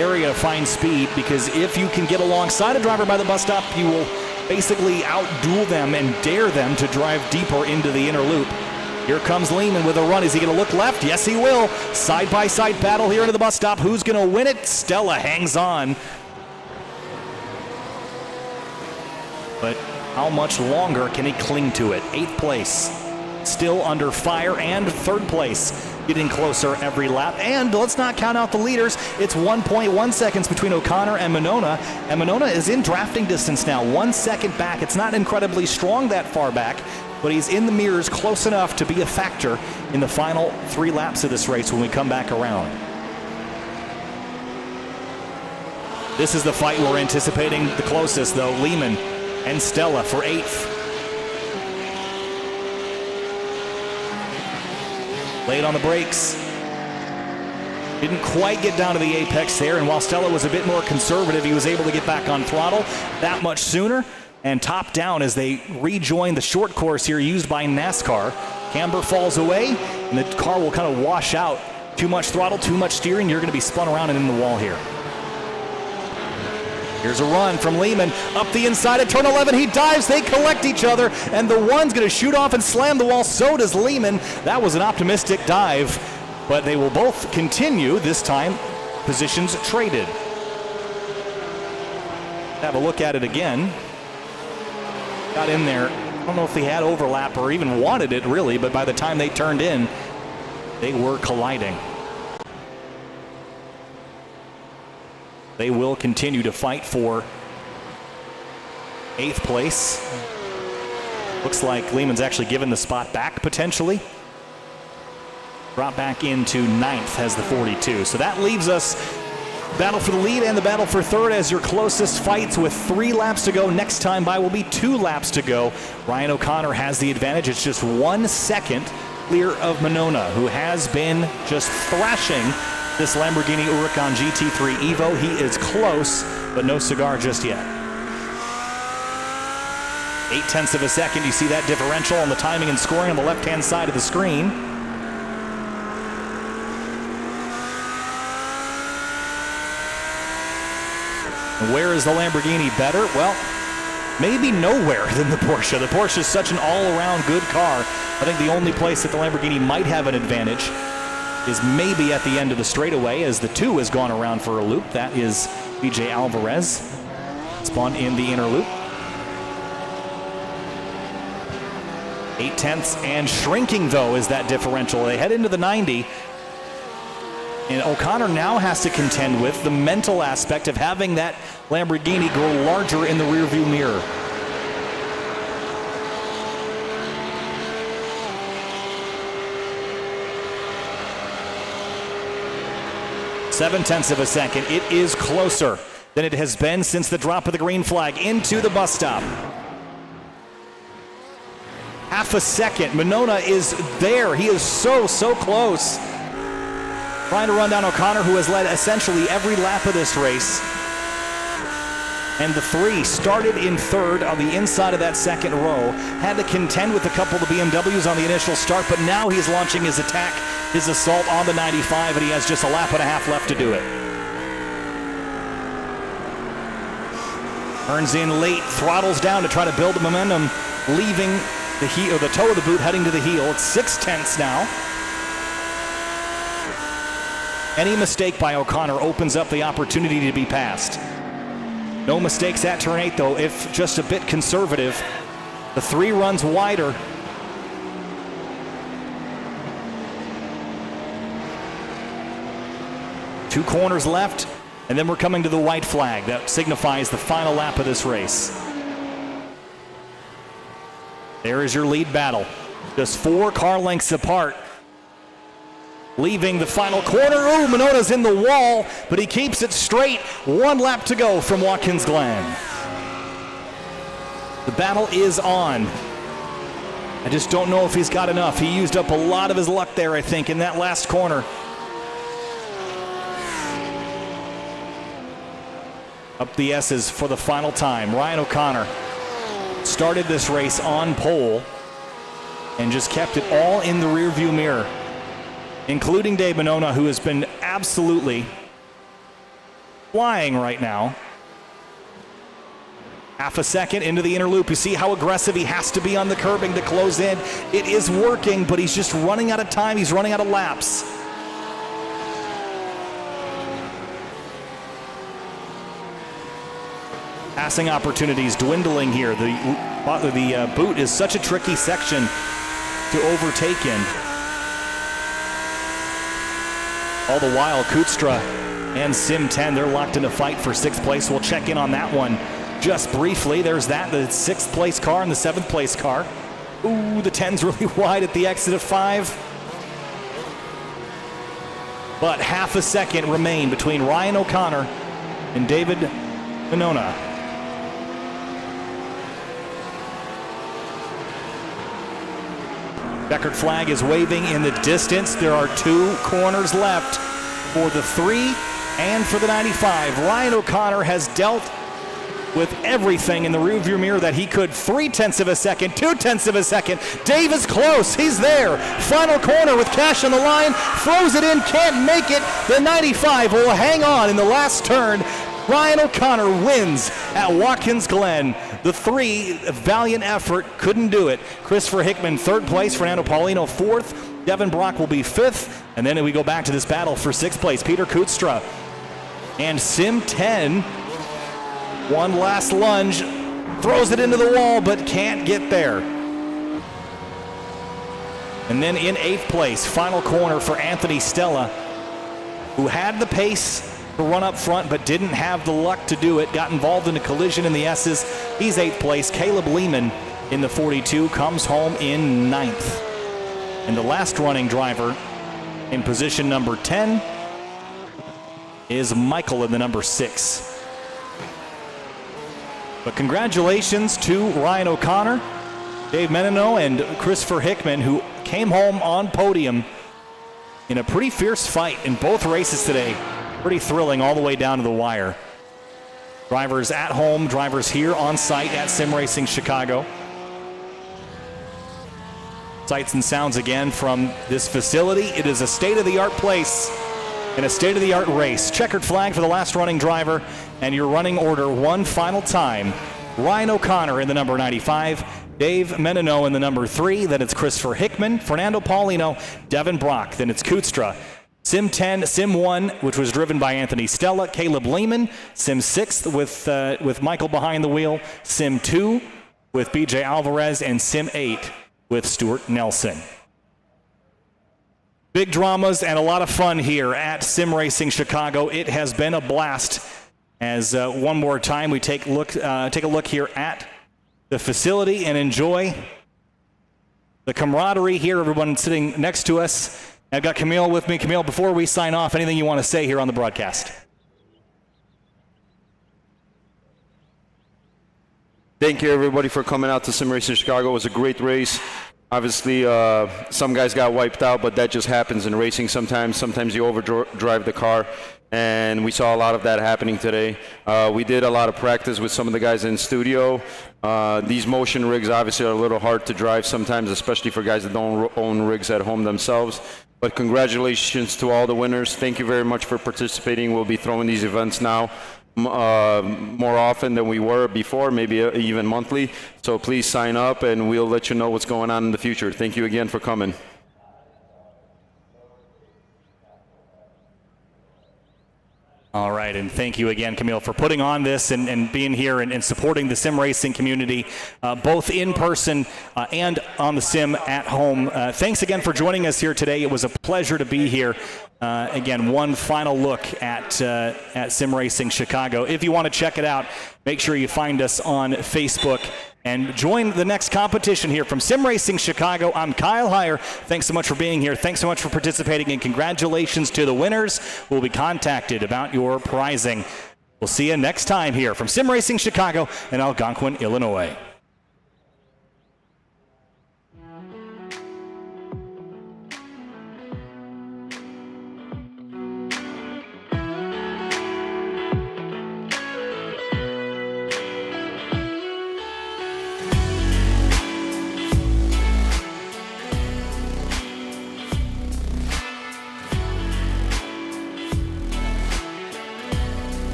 A: area to find speed, because if you can get alongside a driver by the bus stop, you will basically outduel them and dare them to drive deeper into the inner loop. Here comes Lehman with a run. Is he going to look left? Yes, he will. Side-by-side battle here into the bus stop. Who's going to win it? Stella hangs on. But how much longer can he cling to it? 8th place, still under fire, and 3rd place, getting closer every lap. And let's not count out the leaders. It's 1.1 seconds between O'Connor and Monona. And Monona is in drafting distance now, 1 second back. It's not incredibly strong that far back, but he's in the mirrors close enough to be a factor in the final 3 laps of this race when we come back around. This is the fight we're anticipating the closest, though. Lehman and Stella for 8th. Late on the brakes. Didn't quite get down to the apex there, and while Stella was a bit more conservative, he was able to get back on throttle that much sooner and top down as they rejoin the short course here used by NASCAR. Camber falls away, and the car will kind of wash out. Too much throttle, too much steering, you're going to be spun around and in the wall here. Here's a run from Lehman up the inside at turn 11. He dives, they collect each other, and the one's going to shoot off and slam the wall. So does Lehman. That was an optimistic dive, but they will both continue, this time positions traded. Have a look at it again. Got in there. I don't know if they had overlap or even wanted it really, but by the time they turned in, they were colliding. They will continue to fight for 8th place. Looks like Lehman's actually given the spot back potentially. Brought back into 9th as the 42. So that leaves us battle for the lead and the battle for 3rd as your closest fights with 3 laps to go. Next time by will be 2 laps to go. Ryan O'Connor has the advantage. It's just 1 second clear of Monona, who has been just thrashing this Lamborghini Huracan GT3 Evo. He is close, but no cigar just yet. 0.8 of a second. You see that differential on the timing and scoring on the left-hand side of the screen. And where is the Lamborghini better? Well, maybe nowhere than the Porsche. The Porsche is such an all-around good car. I think the only place that the Lamborghini might have an advantage is maybe at the end of the straightaway, as the 2 has gone around for a loop. That is BJ Alvarez. Spun in the inner loop. 0.8 and shrinking, though, is that differential. They head into the 90. And O'Connor now has to contend with the mental aspect of having that Lamborghini grow larger in the rearview mirror. .7 of a second. It is closer than it has been since the drop of the green flag into the bus stop. Half a second. Monona is there. He is so close. Trying to run down O'Connor, who has led essentially every lap of this race. And the 3 started in 3rd on the inside of that second row. Had to contend with a couple of the BMWs on the initial start, but now he's launching his attack, his assault on the 95, and he has just a lap and a half left to do it. Turns in late, throttles down to try to build the momentum, leaving the heel, or the toe of the boot heading to the heel. It's 0.6 now. Any mistake by O'Connor opens up the opportunity to be passed. No mistakes at turn 8, though, if just a bit conservative. The 3 runs wider. Two corners left. And then we're coming to the white flag that signifies the final lap of this race. There is your lead battle. Just 4 car lengths apart. Leaving the final corner. Oh, Minona's in the wall, but he keeps it straight. 1 lap to go from Watkins Glen. The battle is on. I just don't know if he's got enough. He used up a lot of his luck there, I think, in that last corner. Up the S's for the final time. Ryan O'Connor started this race on pole and just kept it all in the rearview mirror, including Dave Minona, who has been absolutely flying right now. Half a second into the inner loop. You see how aggressive he has to be on the curbing to close in. It is working, but he's just running out of time. He's running out of laps. Passing opportunities dwindling here. The boot is such a tricky section to overtake in. All the while, Kutstra and Sim 10, they're locked in a fight for 6th place. We'll check in on that one just briefly. There's that, the 6th place car and the 7th place car. Ooh, the 10's really wide at the exit of 5. But half a second remain between Ryan O'Connor and David Minona. Checkered flag is waving in the distance. There are 2 corners left for the 3 and for the 95. Ryan O'Connor has dealt with everything in the rearview mirror that he could. 0.3 of a second, 0.2 of a second. Dave is close, he's there. Final corner with cash on the line, throws it in, can't make it. The 95 will hang on in the last turn. Ryan O'Connor wins at Watkins Glen. The 3, valiant effort, couldn't do it. Christopher Hickman, 3rd place. Fernando Paulino, 4th. Devin Brock will be 5th. And then we go back to this battle for 6th place. Peter Kutstra and Sim 10. One last lunge, throws it into the wall, but can't get there. And then in 8th place, final corner for Anthony Stella, who had the pace to run up front, but didn't have the luck to do it. Got involved in a collision in the S's. He's 8th place. Caleb Lehman in the 42 comes home in 9th. And the last running driver in position number 10 is Michael in the number 6. But congratulations to Ryan O'Connor, Dave Menino, and Christopher Hickman, who came home on podium in a pretty fierce fight in both races today. Pretty thrilling all the way down to the wire. Drivers at home, drivers here on site at Sim Racing Chicago. Sights and sounds again from this facility. It is a state-of-the-art place and a state-of-the-art race. Checkered flag for the last running driver, and your running order one final time. Ryan O'Connor in the number 95, Dave Menino in the number 3, then it's Christopher Hickman, Fernando Paulino, Devin Brock, then it's Kutstra. Sim 10, Sim 1, which was driven by Anthony Stella, Caleb Lehman, Sim 6 with Michael behind the wheel, Sim 2 with BJ Alvarez, and Sim 8 with Stuart Nelson. Big dramas and a lot of fun here at Sim Racing Chicago. It has been a blast. As one more time we take a look here at the facility and enjoy the camaraderie here. Everyone sitting next to us. I've got Camille with me. Camille, before we sign off, anything you want to say here on the broadcast?
B: Thank you, everybody, for coming out to Sim Racing Chicago. It was a great race. Obviously, some guys got wiped out, but that just happens in racing sometimes. Sometimes you overdrive the car, and we saw a lot of that happening today. We did a lot of practice with some of the guys in studio. These motion rigs obviously are a little hard to drive sometimes, especially for guys that don't own rigs at home themselves. But congratulations to all the winners. Thank you very much for participating. We'll be throwing these events now more often than we were before, maybe even monthly. So please sign up, and we'll let you know what's going on in the future. Thank you again for coming.
A: All right, and thank you again, Camille, for putting on this and being here and supporting the sim racing community, both in person and on the sim at home. Thanks again for joining us here today. It was a pleasure to be here. Again, one final look at Sim Racing Chicago. If you want to check it out, make sure you find us on Facebook and join the next competition here from Sim Racing Chicago. I'm Kyle Heyer. Thanks so much for being here. Thanks so much for participating, and congratulations to the winners. We'll be contacted about your prizing. We'll see you next time here from Sim Racing Chicago in Algonquin, Illinois.